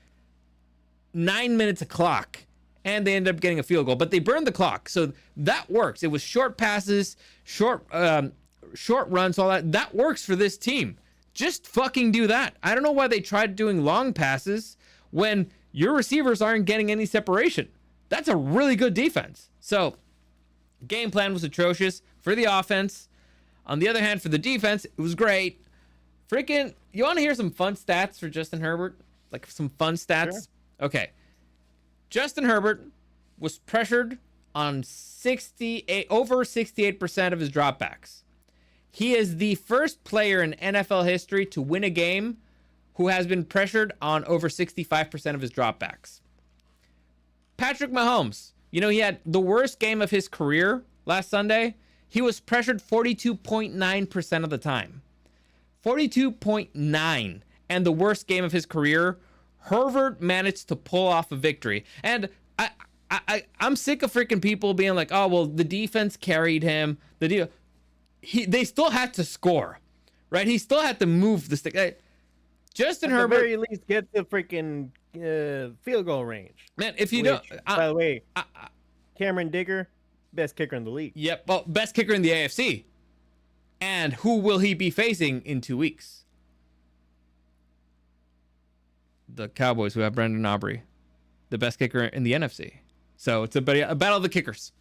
9 minutes of clock, and they ended up getting a field goal. But they burned the clock, so that works. It was short passes, short short runs, all that works for this team. Just fucking do that. I don't know why they tried doing long passes when your receivers aren't getting any separation. That's a really good defense. So, game plan was atrocious for the offense. On the other hand, for the defense, it was great. Freaking, you want to hear some fun stats for Justin Herbert? Like some fun stats? Sure. Okay. Justin Herbert was pressured on over 68% of his dropbacks. He is the first player in NFL history to win a game who has been pressured on over 65% of his dropbacks. Patrick Mahomes, you know, he had the worst game of his career last Sunday. He was pressured 42.9% of the time. 42.9. And the worst game of his career, Herbert managed to pull off a victory. And I'm sick of freaking people being like, oh, well, the defense carried him. They still had to score, right? He still had to move the stick. Justin Herbert, at the very least, get the freaking field goal range. Man, if you don't, by the way, Cameron Digger, best kicker in the league. Yep, well, best kicker in the AFC. And who will he be facing in 2 weeks? The Cowboys, who have Brendan Aubrey, the best kicker in the NFC. So it's a battle of the kickers.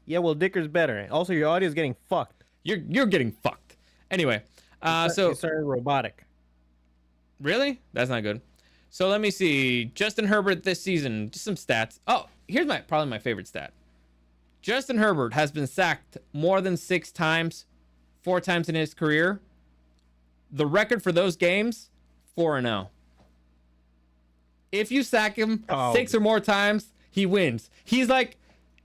Yeah, well, Dicker's better. Also, your audio is getting fucked. You're getting fucked. Anyway, so it's starting robotic. Really? That's not good. So let me see. Justin Herbert this season, just some stats. Oh, here's probably my favorite stat. Justin Herbert has been sacked more than 6 times, 4 times in his career. The record for those games, 4-0. If you sack him 6 or more times, he wins. It's like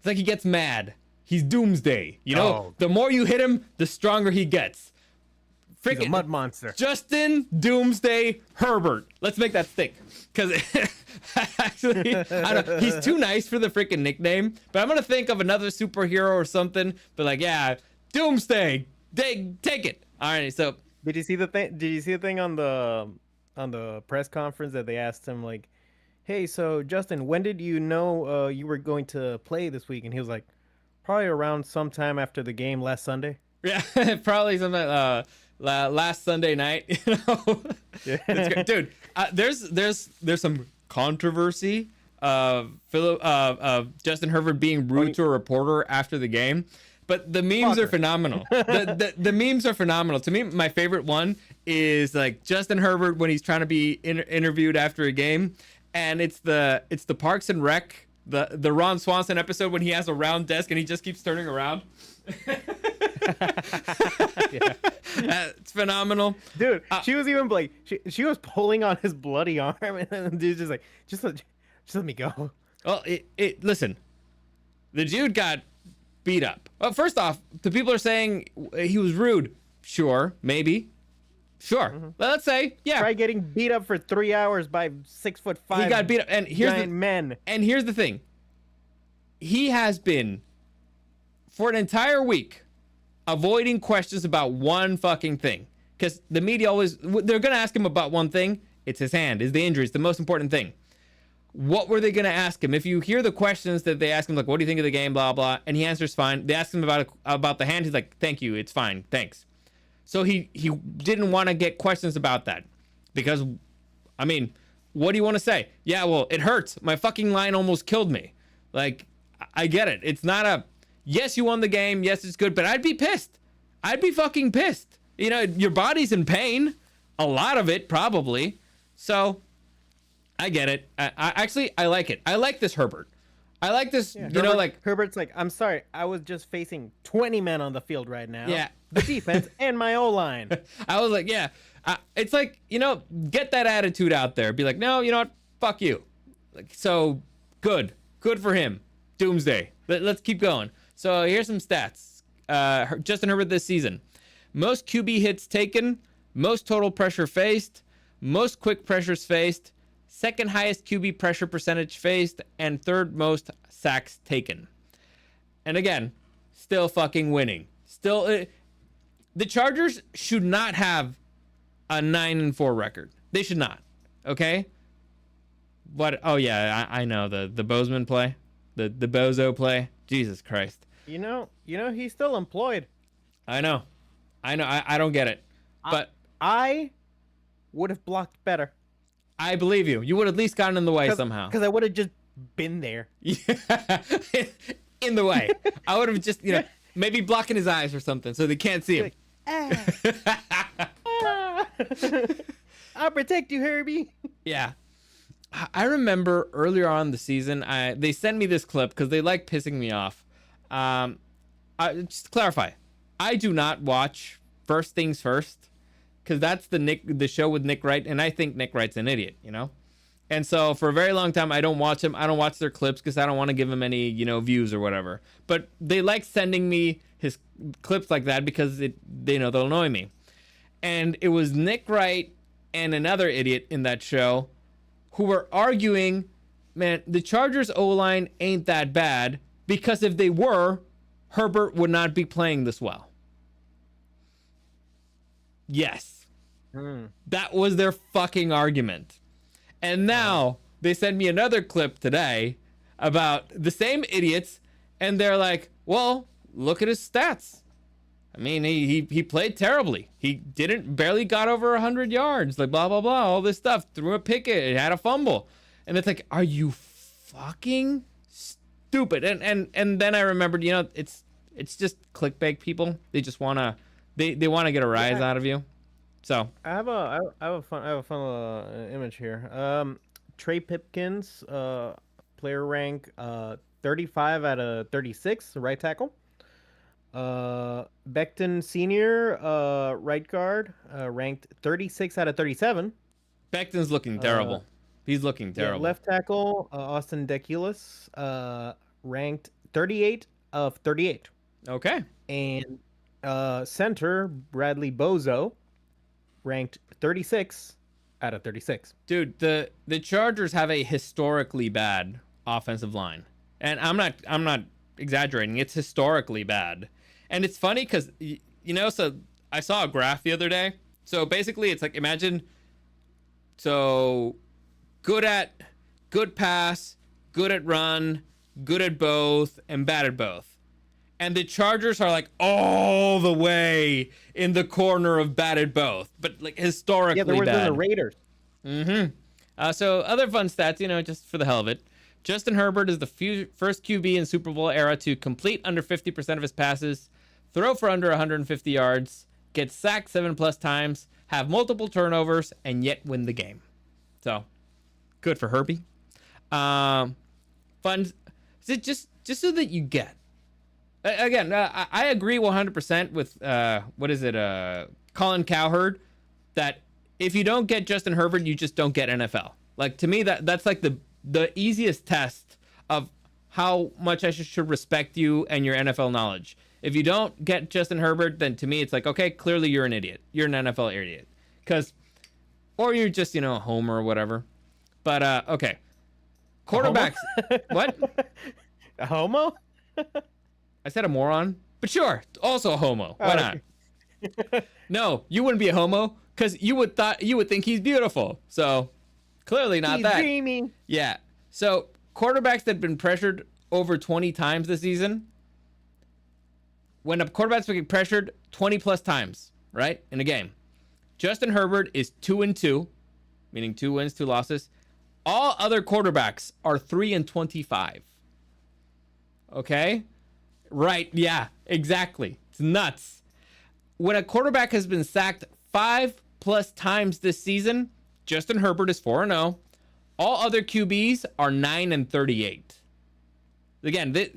he gets mad. He's doomsday. You know, the more you hit him, the stronger he gets. He's a mud monster. Justin Doomsday Herbert. Let's make that stick. Because actually, I don't, he's too nice for the freaking nickname. But I'm going to think of another superhero or something. But like, yeah, Doomsday. Take it. All right, so. Did you see the thing? Did you see the thing on the press conference that they asked him, like, hey, so Justin, when did you know you were going to play this week? And he was like, probably around sometime after the game last Sunday. Yeah, probably sometime last Sunday night. You know, yeah. Dude. There's some controversy of Justin Herbert being rude to a reporter after the game, but the memes are phenomenal. the memes are phenomenal. To me, my favorite one is like Justin Herbert when he's trying to be interviewed after a game, and it's the Parks and Rec, the Ron Swanson episode when he has a round desk and he just keeps turning around. Yeah. It's phenomenal, dude. She was even like she was pulling on his bloody arm, and the dude's just like, just let me go. Well, listen, the dude got beat up. Well, first off, the people are saying he was rude. Sure, maybe. Sure. Mm-hmm. Let's say, yeah. Try getting beat up for 3 hours by 6'5". He got beat up, and here's giant men. And here's the thing. He has been for an entire week avoiding questions about one fucking thing, because the media they're gonna ask him about one thing. It's his hand, is the injury. It's the most important thing. What were they gonna ask him? If you hear the questions that they ask him, like, what do you think of the game, blah blah, and he answers fine. They ask him about the hand. He's like, thank you, it's fine, thanks. So he didn't want to get questions about that, because, I mean, what do you want to say? Yeah, well, it hurts. My fucking line almost killed me. Like, I get it. It's not a, yes, you won the game. Yes, it's good. But I'd be pissed. I'd be fucking pissed. You know, your body's in pain. A lot of it, probably. So, I get it. I like it. I like this Herbert. I like this, yeah, you know, like... Herbert's like, I'm sorry. I was just facing 20 men on the field right now. Yeah. The defense and my O-line. I was like, yeah. It's like, you know, get that attitude out there. Be like, no, you know what? Fuck you. Like, so, good. Good for him. Doomsday. Let's keep going. So here's some stats. Justin Herbert this season. Most QB hits taken. Most total pressure faced. Most quick pressures faced. Second highest QB pressure percentage faced. And third most sacks taken. And again, still fucking winning. Still, the Chargers should not have a 9-4 record. They should not. Okay? What? Oh yeah, I know the Bozeman play, the Bozo play. Jesus Christ. You know, he's still employed. I know. I know. I don't get it, but I would have blocked better. I believe you. You would at least gotten in the way somehow. Because I would have just been there. Yeah. In the way. I would have just, maybe blocking his eyes or something so they can't see him. Like, I'll protect you, Herbie. Yeah. I remember earlier on in the season, they sent me this clip because they like pissing me off. Just to clarify, I do not watch First Things First because that's the show with Nick Wright, and I think Nick Wright's an idiot, And so for a very long time, I don't watch him. I don't watch their clips because I don't want to give him any, views or whatever. But they like sending me his clips like that because they know they'll annoy me. And it was Nick Wright and another idiot in that show who were arguing, man, the Chargers O-line ain't that bad because if they were, Herbert would not be playing this well. Yes. That was their fucking argument. And now they send me another clip today about the same idiots, and they're like, well, look at his stats. I mean, he played terribly. He barely got over 100 yards, like blah, blah, blah, all this stuff. Threw a pick, it had a fumble. And it's like, are you fucking stupid? And then I remembered, it's just clickbait people. They just want to, they want to get a rise out of you. So I have a fun image here. Trey Pipkins, player rank 35 out of 36, right tackle. Becton Senior, right guard, ranked 36 out of 37. Becton's looking terrible. He's looking terrible. Yeah, left tackle Austin Deculis, ranked 38 of 38. Okay. And center Bradley Bozo, ranked 36 out of 36. Dude, the Chargers have a historically bad offensive line. And I'm not exaggerating. It's historically bad. And it's funny because, so I saw a graph the other day. So basically it's like, imagine, so good pass, good at run, good at both, and bad at both. And the Chargers are like all the way in the corner of bad at both, but like historically bad. Yeah, the Raiders. Mm-hmm. So other fun stats, just for the hell of it. Justin Herbert is the first QB in Super Bowl era to complete under 50% of his passes, throw for under 150 yards, get sacked 7+ times, have multiple turnovers, and yet win the game. So, good for Herbie. Fun. Is it just so that you get? Again, I agree 100% with Colin Cowherd that if you don't get Justin Herbert, you just don't get NFL. Like, to me, that's like the easiest test of how much I should respect you and your NFL knowledge. If you don't get Justin Herbert, then to me it's like, okay, clearly you're an idiot. You're an NFL idiot. Or you're just, a homer or whatever. But okay. Quarterbacks. What? A homo? I said a moron, but sure, also a homo. Why not? No, you wouldn't be a homo because you would think he's beautiful. So clearly not He's that. dreaming. Yeah. So quarterbacks that have been pressured over 20 times this season. When a quarterback's getting pressured 20+ times, right, in a game, Justin Herbert is 2-2, meaning 2 wins, 2 losses. All other quarterbacks are 3-25. Okay. Right, yeah, exactly. It's nuts. When a quarterback has been sacked 5+ times this season, Justin Herbert is 4-0. All other QBs are 9-38. Again, the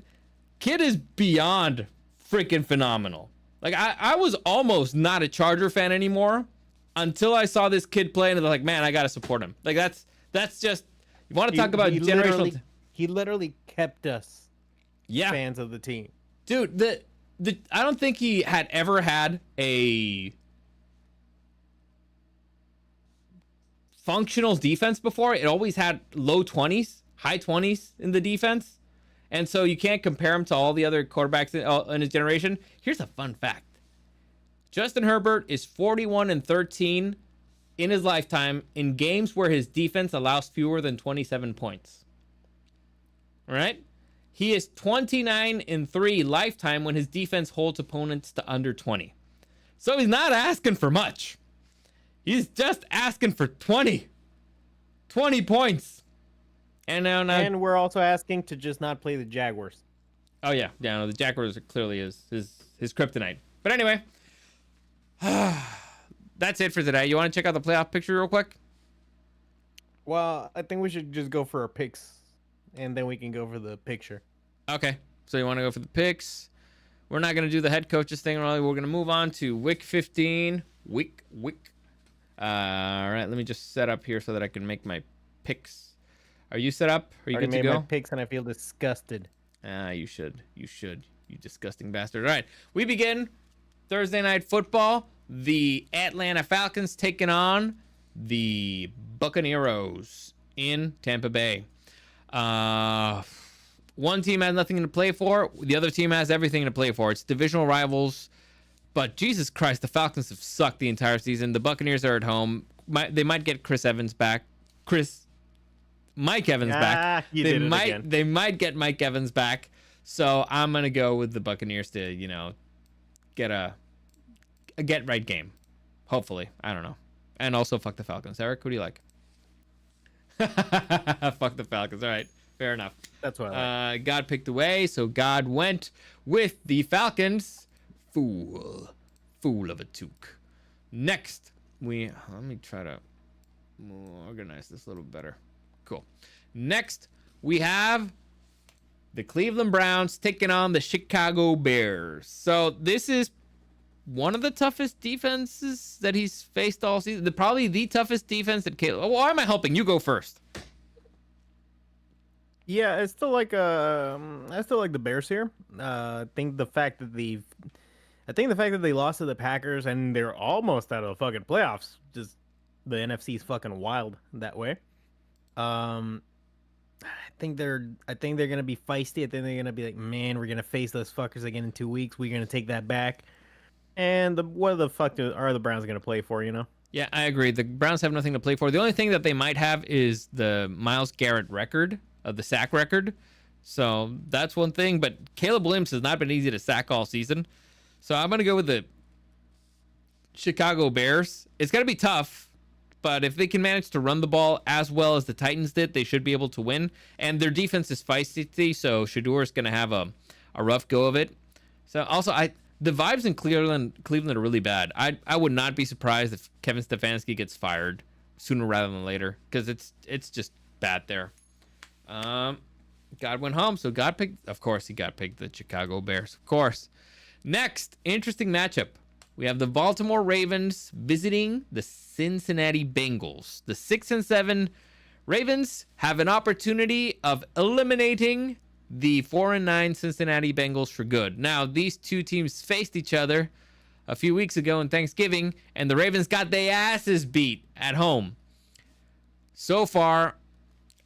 kid is beyond freaking phenomenal. Like, I was almost not a Charger fan anymore until I saw this kid play, and I was like, man, I gotta support him. Like, that's just, you want to talk about generational. He literally kept us Yeah. fans of the team. Dude, I don't think he had ever had a functional defense before. It always had low 20s, high 20s in the defense. And so you can't compare him to all the other quarterbacks in his generation. Here's a fun fact. Justin Herbert is 41-13 in his lifetime in games where his defense allows fewer than 27 points. All right? He is 29-3 lifetime when his defense holds opponents to under 20. So he's not asking for much. He's just asking for 20 points. And now, And we're also asking to just not play the Jaguars. oh yeah, no, the Jaguars are clearly his kryptonite. But anyway, that's it for today. You want to check out the playoff picture real quick? Well, I think we should just go for our picks, and then we can go for the picture. Okay, so you want to go for the picks? We're not going to do the head coaches thing, really. We're going to move on to week 15. Week. All right, let me just set up here so that I can make my picks. Are you set up? Are you Already good to made go? my picks, and I feel disgusted. You should. You disgusting bastard. All right, we begin Thursday night football. The Atlanta Falcons taking on the Buccaneers in Tampa Bay. One team has nothing to play for. The other team has everything to play for. It's divisional rivals. But Jesus Christ, the Falcons have sucked the entire season. The Buccaneers are at home. They might get Mike Evans back. They might get Mike Evans back. So I'm gonna go with the Buccaneers to, get a get right game. Hopefully, I don't know. And also fuck the Falcons. Eric, who do you like? Fuck the Falcons. All right, fair enough. That's what I like. God picked away, so God went with the Falcons. Fool of a toque. Next, let me try to organize this a little better. Cool. Next, we have the Cleveland Browns taking on the Chicago Bears. So this is one of the toughest defenses that he's faced all season. Probably the toughest defense that Caleb. Why am I helping? You go first. Yeah, I still like the Bears here. I think the fact that they lost to the Packers and they're almost out of the fucking playoffs, just the NFC's fucking wild that way. I think they're gonna be feisty. I think they're gonna be like, man, we're gonna face those fuckers again in 2 weeks. We're gonna take that back. And what the fuck are the Browns gonna play for? Yeah, I agree. The Browns have nothing to play for. The only thing that they might have is the Myles Garrett record of the sack record. So that's one thing. But Caleb Williams has not been easy to sack all season. So I'm going to go with the Chicago Bears. It's going to be tough, but if they can manage to run the ball as well as the Titans did, they should be able to win. And their defense is feisty, so Shedeur is going to have a rough go of it. So also, the vibes in Cleveland are really bad. I would not be surprised if Kevin Stefanski gets fired sooner rather than later, because it's just bad there. God went home, so God picked. Of course, he got picked the Chicago Bears. Of course. Next, interesting matchup. We have the Baltimore Ravens visiting the Cincinnati Bengals. The 6-7 Ravens have an opportunity of eliminating the 4-9 Cincinnati Bengals for good. Now, these two teams faced each other a few weeks ago in Thanksgiving, and the Ravens got their asses beat at home. So far,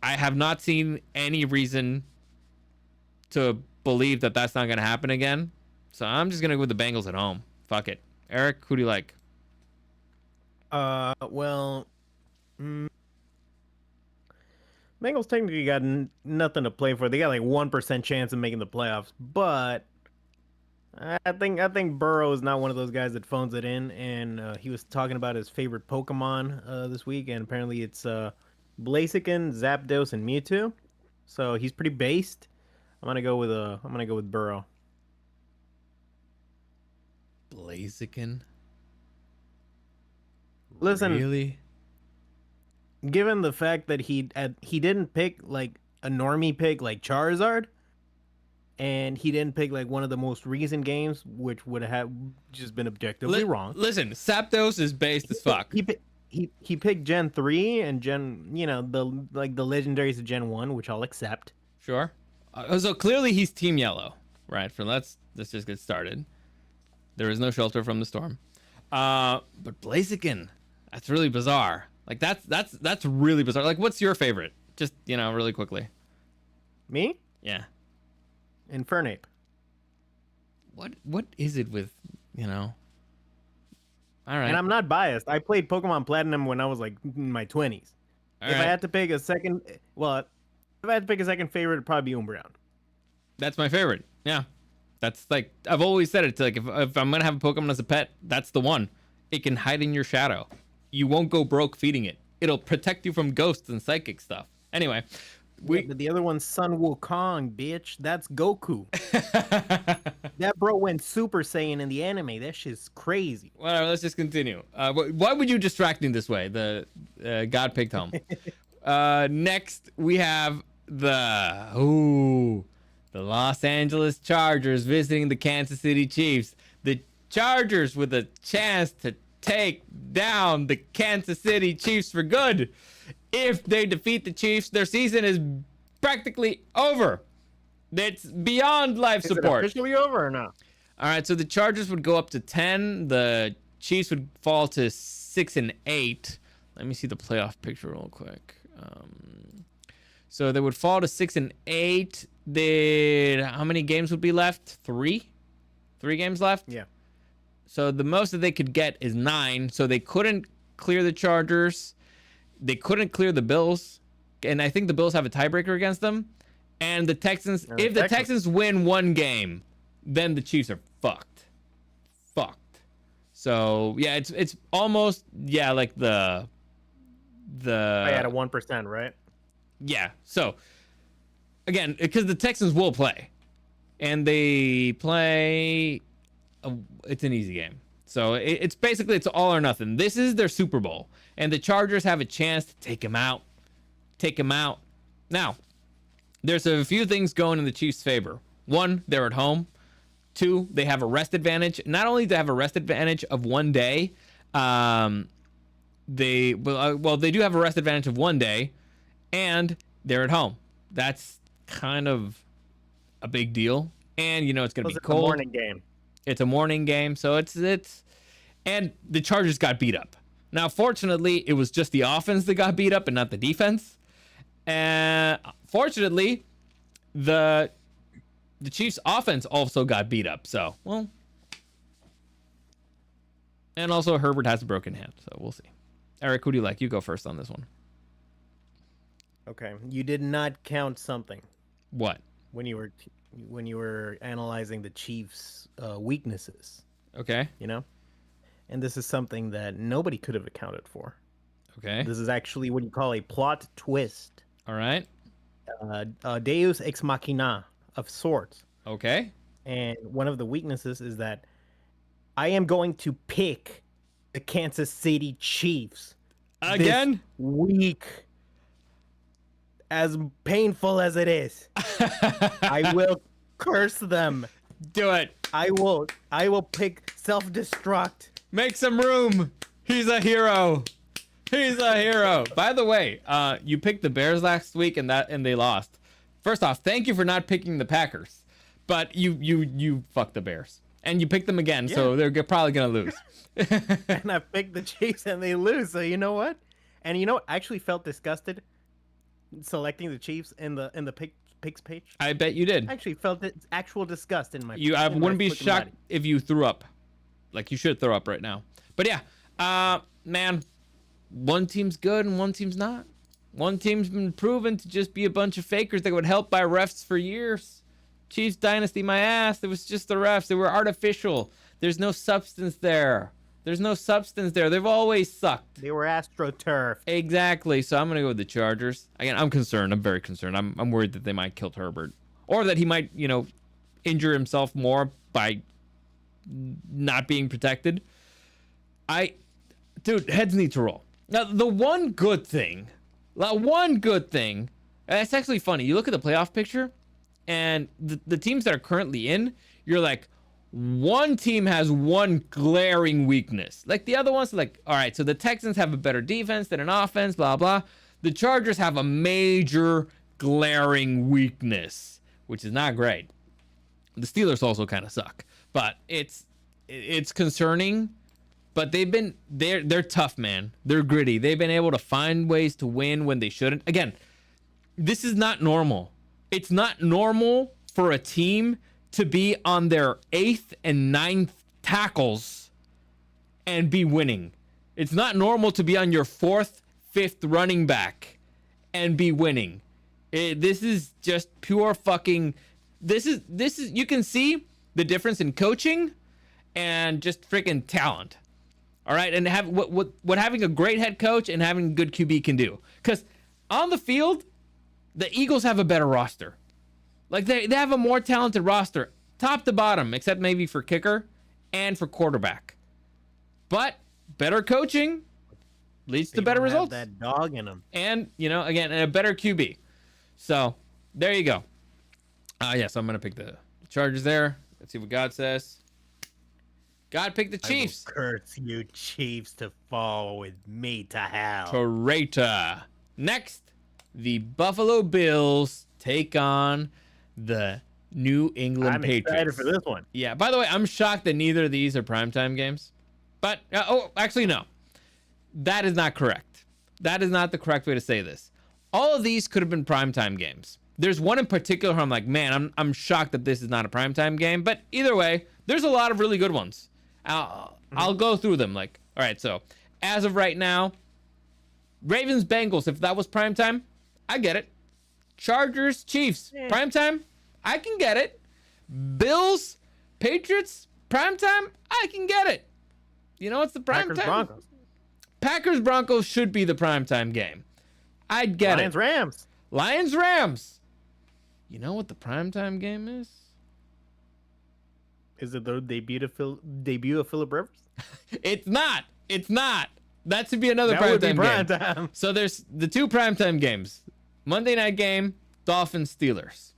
I have not seen any reason to believe that that's not going to happen again. So I'm just going to go with the Bengals at home. Fuck it. Eric, who do you like? Bengals technically got nothing to play for. They got like 1% chance of making the playoffs, but I think Burrow is not one of those guys that phones it in. And he was talking about his favorite Pokemon this week, and apparently it's Blaziken, Zapdos, and Mewtwo. So he's pretty based. I'm gonna go with Burrow. Blaziken? Listen, Really? given the fact that he didn't pick like a normie pick like Charizard, and he didn't pick like one of the most recent games, which would have just been objectively wrong. Listen, Zapdos is based as fuck. He picked Gen 3 and Gen, the legendaries of Gen 1, which I'll accept. Sure. So clearly he's Team Yellow, right? Let's just get started. There is no shelter from the storm. But Blaziken, that's really bizarre. Like that's really bizarre. Like, what's your favorite? Just really quickly. Me? Yeah. Infernape. What is it with All right. And I'm not biased. I played Pokemon Platinum when I was like in my 20s. If I had to pick a second, favorite, it'd probably be Umbreon. That's my favorite. Yeah. That's like, I've always said it. It's like, if I'm going to have a Pokemon as a pet, that's the one. It can hide in your shadow. You won't go broke feeding it. It'll protect you from ghosts and psychic stuff. Anyway, But the other one's Sun Wukong, bitch. That's Goku. That bro went Super Saiyan in the anime. That shit's crazy. Whatever, let's just continue. Why would you distract me this way? The God picked home. Next, we have the Los Angeles Chargers visiting the Kansas City Chiefs. The Chargers with a chance to take down the Kansas City Chiefs for good. If they defeat the Chiefs, their season is practically over. It's beyond life Is it support. officially over or not? All right, so the Chargers would go up to 10. The Chiefs would fall to 6 and 8. Let me see the playoff picture real quick. So they would fall to 6 and 8. How many games would be left? 3? 3 games left? Yeah. So the most that they could get is 9. So they couldn't clear the Chargers. They couldn't clear the Bills. And I think the Bills have a tiebreaker against them. And the Texans, if the Texans win 1 game, then the Chiefs are fucked. Fucked. So yeah, it's almost like the I had a 1%, right? yeah. So again, because the Texans will play, and they play, it's an easy game. So it's basically it's all or nothing. This is their Super Bowl, and the Chargers have a chance to take them out. Now, there's a few things going in the Chiefs' favor. 1, they're at home. 2, they have a rest advantage. Not only do they have a rest advantage of 1 day, they do have a rest advantage of 1 day, and they're at home. That's kind of a big deal. And it's going to be cold. It's a morning game. It's a morning game, so it's and the Chargers got beat up. Now, fortunately, it was just the offense that got beat up and not the defense. And fortunately, the Chiefs' offense also got beat up. So, well, and also Herbert has a broken hand, so we'll see. Eric, who do you like? You go first on this one. Okay, you did not count something What? when you were analyzing the Chiefs' weaknesses. Okay. And this is something that nobody could have accounted for. Okay. This is actually what you call a plot twist. All right. Deus ex machina of sorts. Okay. And one of the weaknesses is that I am going to pick the Kansas City Chiefs Again? this week. As painful as it is, I will curse them. Do it. I will pick self-destruct. Make some room. He's a hero. He's a hero. By the way, you picked the Bears last week and they lost. First off, thank you for not picking the Packers. But you fucked the Bears. And you picked them again, so they're probably going to lose. And I picked the Chiefs and they lose. So you know what? And I actually felt disgusted selecting the Chiefs in the picks page. I bet you did. I actually felt actual disgust in my. I wouldn't be shocked if you threw up. Like, you should throw up right now. But yeah, man, one team's good and one team's not. One team's been proven to just be a bunch of fakers that would help by refs for years. Chiefs dynasty, my ass. It was just the refs. They were artificial. There's no substance there. They've always sucked. They were AstroTurf. Exactly. So I'm gonna go with the Chargers. Again, I'm concerned. I'm very concerned. I'm worried that they might kill Herbert, or that he might, injure himself more by not being protected. Dude, heads need to roll. Now, the one good thing, and it's actually funny. You look at the playoff picture, and the teams that are currently in, you're like, one team has one glaring weakness. Like, the other ones, like, all right, so the Texans have a better defense than an offense, blah, blah. The Chargers have a major glaring weakness, which is not great. The Steelers also kind of suck, but it's concerning. But they're tough, man. They're gritty. They've been able to find ways to win when they shouldn't. Again, this is not normal. It's not normal for a team to be on their 8th and 9th tackles and be winning. It's not normal to be on your 4th, 5th running back and be winning. This is just pure fucking. This is. You can see the difference in coaching and just freaking talent. All right, and have what having a great head coach and having a good QB can do. Because on the field, the Eagles have a better roster. Like they have a more talented roster, top to bottom, except maybe for kicker and for quarterback. But better coaching leads to better results. That dog in them. And again, a better QB. So there you go. Yes, I'm gonna pick the Chargers there. Let's see what God says. God picked the Chiefs. I will curse you, Chiefs, to fall with me to hell. Traitor. Next, the Buffalo Bills take on the New England Patriots. I'm excited for this one. Yeah. By the way, I'm shocked that neither of these are primetime games. But actually, no. That is not correct. That is not the correct way to say this. All of these could have been primetime games. There's one in particular where I'm like, man, I'm shocked that this is not a primetime game. But either way, there's a lot of really good ones. I'll go through them. Like, all right, so as of right now, Ravens, Bengals, if that was primetime, I get it. Chargers, Chiefs, primetime, I can get it. Bills, Patriots, primetime, I can get it. You know what's the primetime? Packers, Broncos. Packers, Broncos should be the primetime game. I'd get Lions, it. Rams. Lions, Rams. You know what the primetime game is? Is it the debut of Phillip Rivers? It's not. It's not. That should be another That would be primetime game. primetime. So there's the two primetime games. Monday night game, Dolphins, Steelers.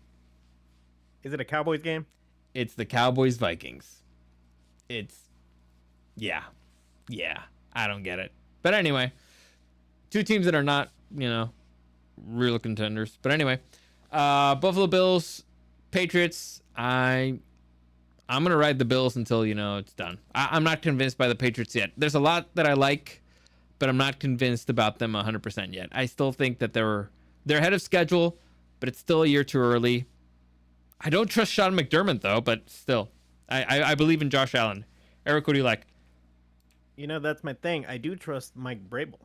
Is it a Cowboys game? It's the Cowboys, Vikings. Yeah. I don't get it. But anyway, two teams that are not, real contenders. But anyway, Buffalo Bills, Patriots. I'm going to ride the Bills until, it's done. I'm not convinced by the Patriots yet. There's a lot that I like, but I'm not convinced about them 100% yet. I still think that they're ahead of schedule, but it's still a year too early. I don't trust Sean McDermott, though, but still. I believe in Josh Allen. Eric, what do you like? That's my thing. I do trust Mike Vrabel.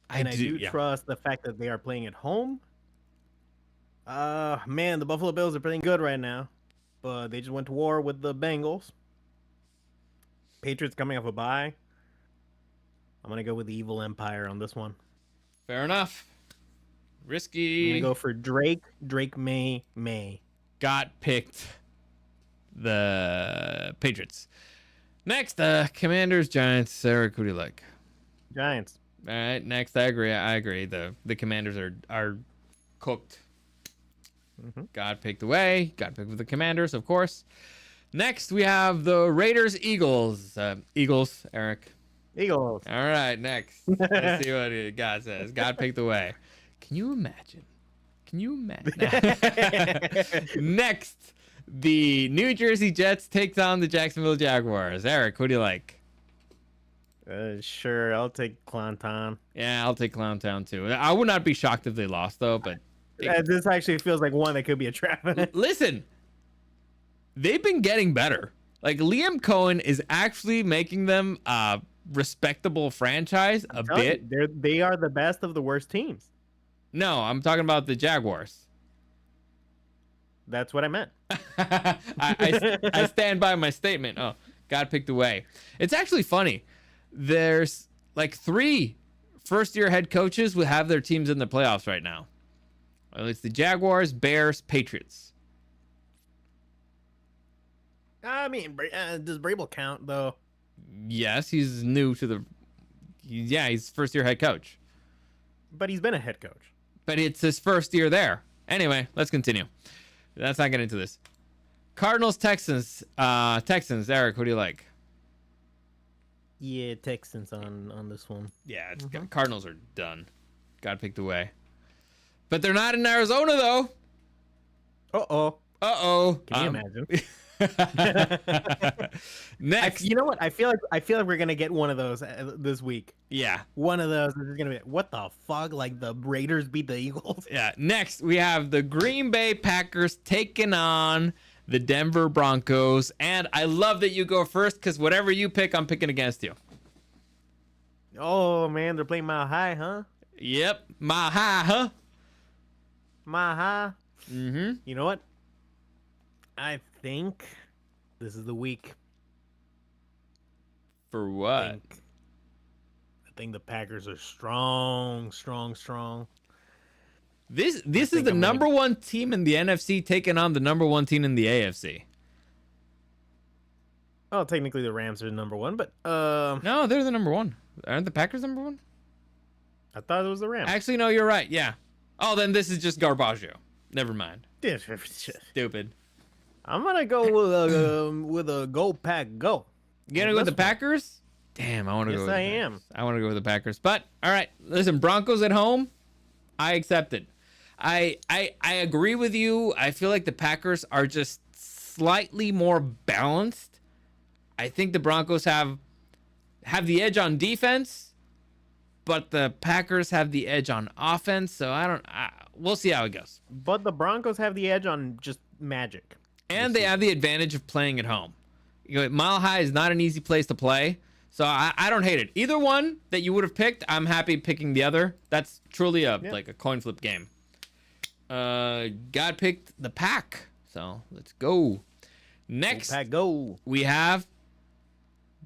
I do trust the fact that they are playing at home. Man, the Buffalo Bills are playing good right now. But they just went to war with the Bengals. Patriots coming off a bye. I'm going to go with the Evil Empire on this one. Fair enough. Risky. I'm going to go for Drake May. Got picked the Patriots. Next, Commanders, Giants. Eric, who do you like? Giants. All right, next, I agree. The Commanders are cooked. God picked away. God picked with the Commanders, of course. Next, we have the Raiders, Eagles. Eagles, Eric. Eagles. All right, next. Let's see what God says. God picked away. Can you imagine? Next, the New Jersey Jets takes on the Jacksonville Jaguars. Eric, who do you like? Sure, I'll take Clowntown. Yeah, I'll take Clowntown too. I would not be shocked if they lost, though, but... This actually feels like one that could be a trap. Listen, they've been getting better. Like, Liam Cohen is actually making them a respectable franchise a bit. They are the best of the worst teams. No, I'm talking about the Jaguars. That's what I meant. I stand by my statement. Oh, God picked away. It's actually funny. There's like 3 first-year head coaches who have their teams in the playoffs right now. Well, it's the Jaguars, Bears, Patriots. I mean, does Vrabel count, though? Yes, he's new to the... he's first-year head coach. But he's been a head coach. But it's his first year there. Anyway, let's continue. Let's not get into this. Cardinals, Texans. Eric, who do you like? Yeah, Texans on this one. Yeah, Cardinals are done. God picked away. But they're not in Arizona, though. Uh-oh. Can you imagine? Next. You know what? I feel like we're gonna get one of those this week. Yeah. One of those is gonna be what the fuck? Like the Raiders beat the Eagles. Yeah. Next, we have the Green Bay Packers taking on the Denver Broncos, and I love that you go first because whatever you pick, I'm picking against you. Oh man, they're playing Mile High, huh? Yep, Mile High, huh? Mile High. Mm-hmm. You know what? I think This is the week. For I what? think the Packers are strong. This is think the I'm gonna number one team in the NFC taking on the number one team in the AFC. Oh, technically the Rams are number one, but No, they're the number one. Aren't the Packers number one? I thought it was the Rams. Actually, no, you're right. Yeah. Oh, then this is just Garbaggio. Never mind. I'm Stupid. gonna go with a go Pack go. You gonna go with the Packers? Damn, I want to Yes, go. With I the am. Packers. I want to go with the Packers. But all right, listen, Broncos at home. I accept it. I agree with you. I feel like the Packers are just slightly more balanced. I think the Broncos have the edge on defense, but the Packers have the edge on offense. So we'll see how it goes. But the Broncos have the edge on just magic. And they have the advantage of playing at home. Mile High is not an easy place to play. So I don't hate it. Either one that you would have picked, I'm happy picking the other. That's truly like a coin flip game. God picked the Pack. So let's go. Next, Pack go. we have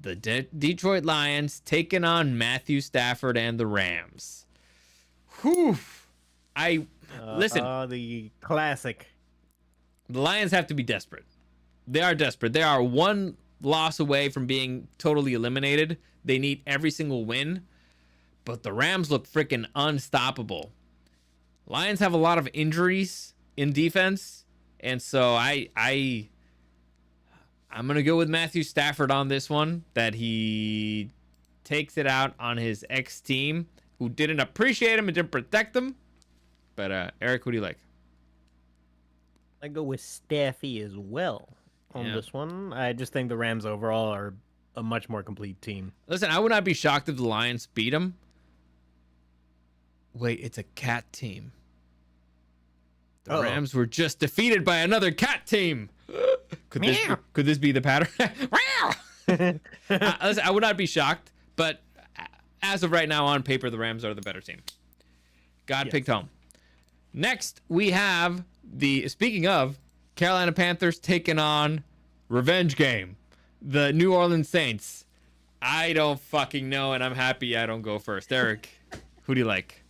the Detroit Lions taking on Matthew Stafford and the Rams. Whew. Listen. The classic. The Lions have to be desperate. They are desperate. They are one loss away from being totally eliminated. They need every single win. But the Rams look freaking unstoppable. Lions have a lot of injuries in defense. And so I'm going to go with Matthew Stafford on this one. That he takes it out on his ex-team who didn't appreciate him and didn't protect him. But Eric, what do you like? I go with Staffy as well on Yeah. this one. I just think the Rams overall are a much more complete team. Listen, I would not be shocked if the Lions beat them. Wait, it's a cat team. The Uh-oh. Rams were just defeated by another cat team. Could this be the pattern? Listen, I would not be shocked, but as of right now, on paper, the Rams are the better team. God picked home. Next, we have speaking of, Carolina Panthers taking on revenge game, the New Orleans Saints. I don't fucking know, and I'm happy I don't go first. Eric, who do you like?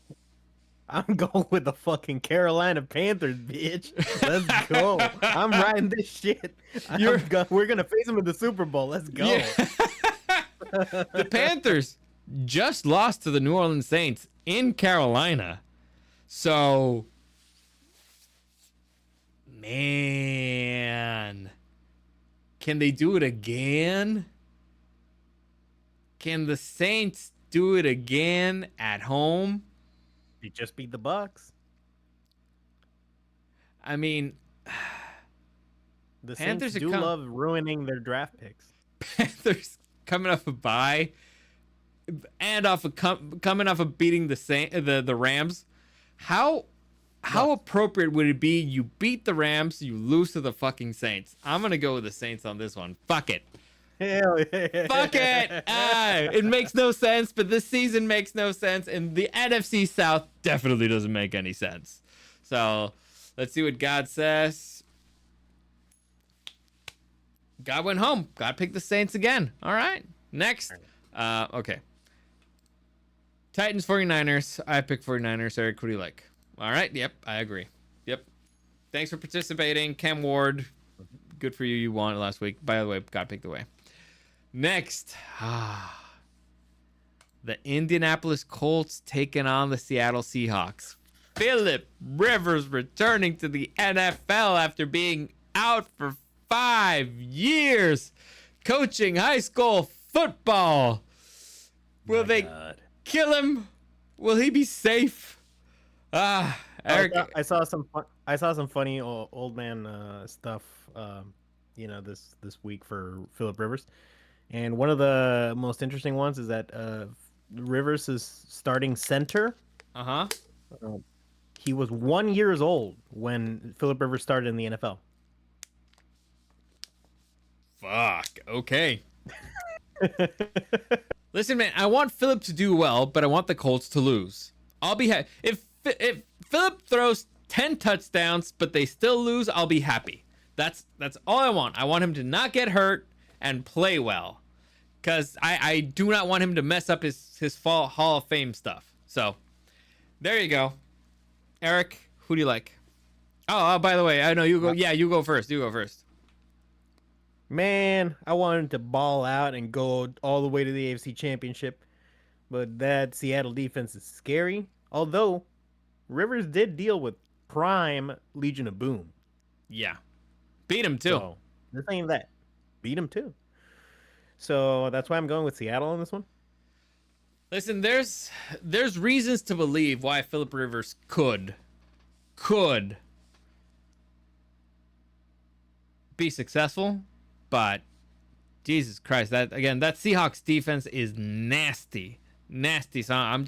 I'm going with the fucking Carolina Panthers, bitch. Let's go. I'm riding this shit. We're going to face them in the Super Bowl. Let's go. Yeah. The Panthers just lost to the New Orleans Saints in Carolina. So, man, can they do it again? Can the Saints do it again at home? They just beat the Bucks. I mean, The Panthers Saints are do love ruining their draft picks. Panthers coming off a bye and coming off of beating the Rams. How appropriate would it be you beat the Rams, you lose to the fucking Saints? I'm gonna go with the Saints on this one. Fuck it. Hell yeah. Fuck it. It makes no sense, but this season makes no sense, and the NFC South definitely doesn't make any sense. So let's see what God says. God went home. God picked the Saints again. All right. Next. Okay. Titans 49ers. I picked 49ers. Eric, who do you like? All right. Yep. I agree. Yep. Thanks for participating. Cam Ward. Good for you. You won it last week. By the way, God picked away. Next. The Indianapolis Colts taking on the Seattle Seahawks. Philip Rivers returning to the NFL after being out for 5 years coaching high school football. Will they kill him? Will he be safe? Eric, I saw some funny old man stuff this week for Philip Rivers, and one of the most interesting ones is that Rivers is starting center. He was 1 year old when Philip Rivers started in the NFL. Fuck. Okay. Listen, man, I want Philip to do well, but I want the Colts to lose. I'll be if Philip throws 10 touchdowns, but they still lose, I'll be happy. That's all I want. I want him to not get hurt and play well, because I do not want him to mess up his fall Hall of Fame stuff. So there you go. Eric, who do you like? Oh, by the way, I know you go. Yeah, you go first. You go first. Man, I want him to ball out and go all the way to the AFC Championship, but that Seattle defense is scary. Although Rivers did deal with prime Legion of Boom. Yeah, beat him too. So, this ain't that. Beat him too. So that's why I'm going with Seattle on this one. Listen, there's reasons to believe why Philip Rivers could be successful, but Jesus Christ, that Seahawks defense is nasty. So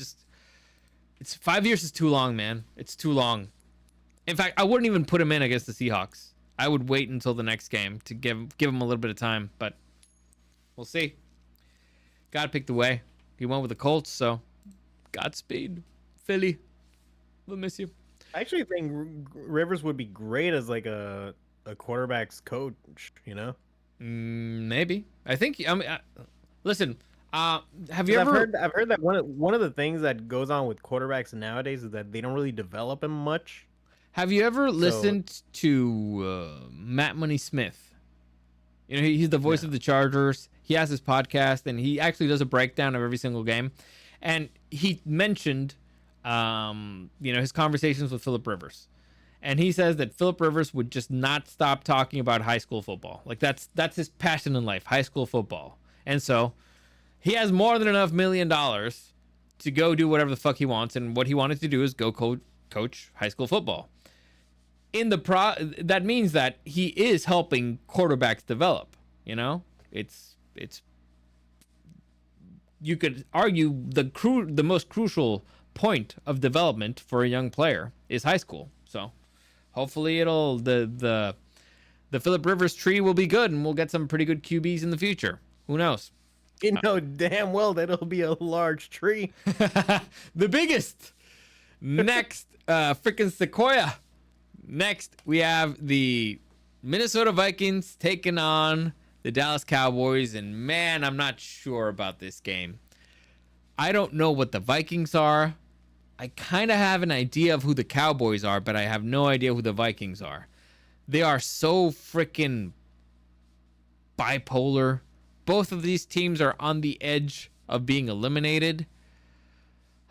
it's 5 years is too long, man. It's too long. In fact, I wouldn't even put him in against the Seahawks. I would wait until the next game to give him a little bit of time, but we'll see. God picked the way. He went with the Colts, so Godspeed, Philly. We'll miss you. I actually think Rivers would be great as like a quarterback's coach, you know? Maybe. I think. I mean, listen. Have you ever? I've heard that one of the things that goes on with quarterbacks nowadays is that they don't really develop them much. Have you ever listened to Matt Money Smith? You know, he's the voice of the Chargers. He has his podcast, and he actually does a breakdown of every single game. And he mentioned, his conversations with Philip Rivers. And he says that Philip Rivers would just not stop talking about high school football. Like that's his passion in life, high school football. And so he has more than enough $1 million to go do whatever the fuck he wants. And what he wanted to do is go coach high school football. That means that he is helping quarterbacks develop. You know, it's you could argue the most crucial point of development for a young player is high school. So hopefully the Philip Rivers tree will be good and we'll get some pretty good QBs in the future. Who knows? You know damn well that it'll be a large tree. The biggest. Next, freaking Sequoia. Next, we have the Minnesota Vikings taking on the Dallas Cowboys, and man, I'm not sure about this game. I don't know what the Vikings are. I kind of have an idea of who the Cowboys are, but I have no idea who the Vikings are. They are so freaking bipolar. Both of these teams are on the edge of being eliminated.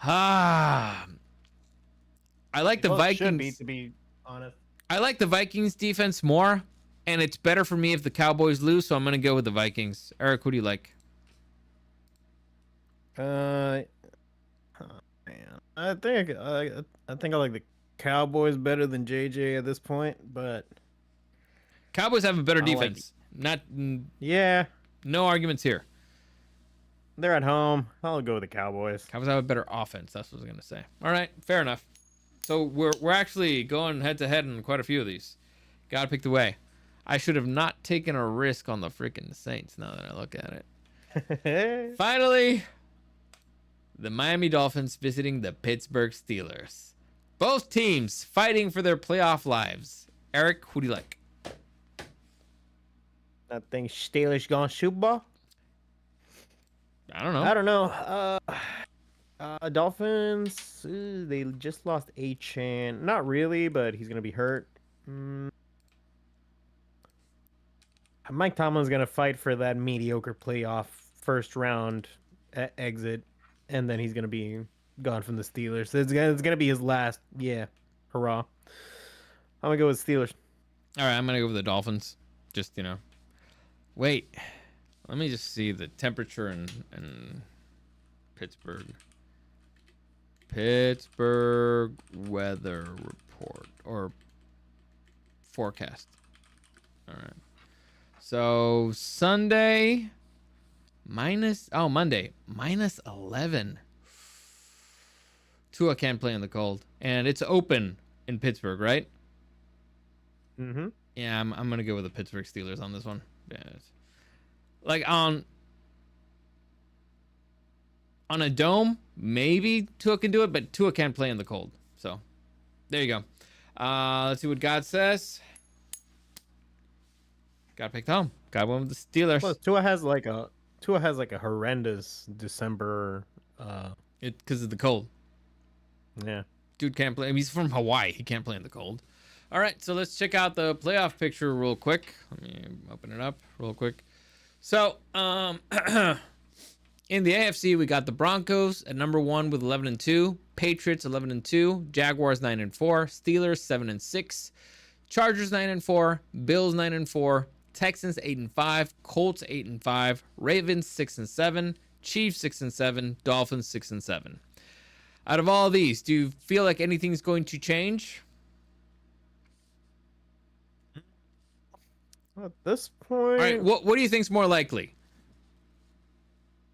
I like the Vikings. Should be, to be honest. I like the Vikings defense more, and it's better for me if the Cowboys lose, so I'm going to go with the Vikings. Eric, who do you like? Man. I think I like the Cowboys better than JJ at this point, but Cowboys have a better defense. Yeah, No arguments here. they're at home. I'll go with the Cowboys. Cowboys have a better offense. That's what I was going to say. All right, fair enough. So we're actually going head to head in quite a few of these. Gotta pick the way. I should have not taken a risk on the freaking Saints now that I look at it. Finally, the Miami Dolphins visiting the Pittsburgh Steelers. Both teams fighting for their playoff lives. Eric, who do you like? I think Steelers gonna Super Bowl. I don't know. I don't know. Dolphins, they just lost A-Chan. Not really, but he's going to be hurt. Mike Tomlin's going to fight for that mediocre playoff first round exit, and then he's going to be gone from the Steelers. So it's going to be his last. Yeah. Hurrah. I'm going to go with Steelers. All right, I'm going to go with the Dolphins. Just, Wait. Let me just see the temperature in Pittsburgh. Pittsburgh weather report or forecast. All right. So Sunday Monday -11. Tua can't play in the cold, and it's open in Pittsburgh, right? Mm-hmm. Yeah, I'm gonna go with the Pittsburgh Steelers on this one. Yeah, like on a dome, maybe Tua can do it, but Tua can't play in the cold. So there you go. Let's see what God says. Got picked home. Got one with the Steelers. Plus, Tua has like a horrendous December. Because of the cold. Yeah. Dude can't play. I mean, he's from Hawaii. He can't play in the cold. All right, so let's check out the playoff picture real quick. Let me open it up real quick. So, in the AFC, we got the Broncos at number 1 with 11-2, Patriots 11-2, Jaguars 9-4, Steelers 7-6, Chargers 9-4, Bills 9-4, Texans 8-5, Colts 8-5, Ravens 6-7, Chiefs 6-7, Dolphins 6-7. Out of all these, do you feel like anything's going to change? At this point, All right, what do you think's more likely?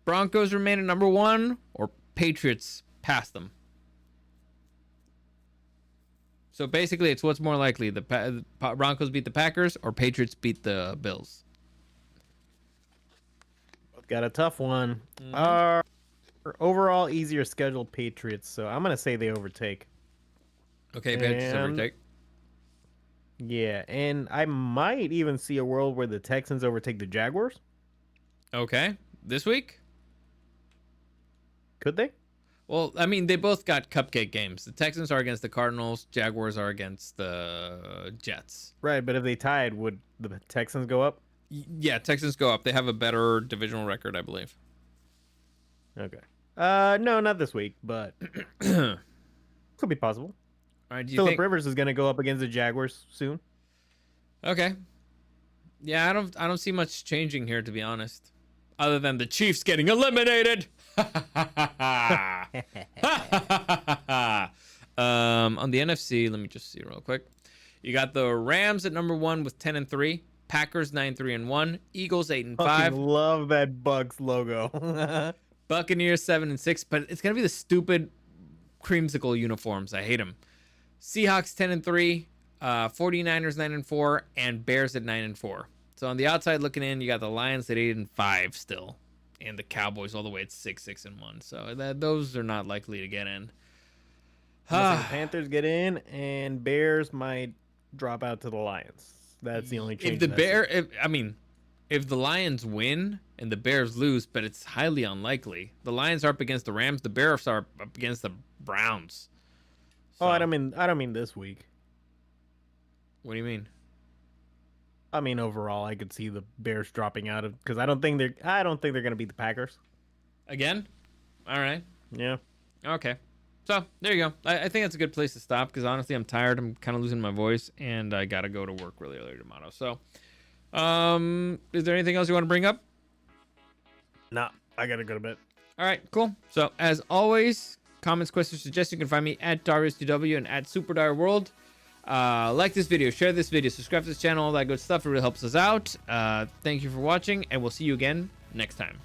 Broncos remain at number 1 or Patriots pass them? So basically, it's what's more likely: the Broncos beat the Packers or Patriots beat the Bills. got a tough one. Overall, easier schedule Patriots, so I'm gonna say they overtake. Okay, Patriots And- overtake. Yeah, and I might even see a world where the Texans overtake the Jaguars. Okay, this week? Could they? Well, I mean, they both got cupcake games. The Texans are against the Cardinals. Jaguars are against the Jets. Right, but if they tied, would the Texans go up? Yeah, Texans go up. They have a better divisional record, I believe. Okay. No, not this week, but could be possible. All right, do you Philip think? Rivers is gonna go up against the Jaguars soon. Okay. Yeah, I don't see much changing here, to be honest. Other than the Chiefs getting eliminated. On the NFC, let me just see real quick. You got the Rams at number 1 with 10-3, Packers 9-3-1, Eagles 8-5, Fucking love that Bucks logo. Buccaneers 7-6, but it's gonna be the stupid creamsicle uniforms. I hate them. Seahawks 10-3, 49ers 9-4, and Bears at 9-4. So on the outside looking in, you got the Lions at 8-5 still, and the Cowboys all the way at 6-1. So those are not likely to get in. Unless the Panthers get in, and Bears might drop out to the Lions. That's the only change. If the Lions win and the Bears lose, but it's highly unlikely. The Lions are up against the Rams. The Bears are up against the Browns. Oh, I So- don't mean this week. What do you mean? I mean overall, I could see the Bears dropping out of because I don't think they're gonna beat the Packers. Again? All right. Yeah. Okay. So there you go. I think that's a good place to stop because honestly, I'm tired. I'm kind of losing my voice, and I gotta go to work really early tomorrow. So, is there anything else you want to bring up? Nah, I gotta go to bed. All right, cool. So as always, comments, questions, suggestions, you can find me at DariusDW and at SuperDarWorld. Like this video, share this video, subscribe to this channel, all that good stuff. It really helps us out. Thank you for watching, and we'll see you again next time.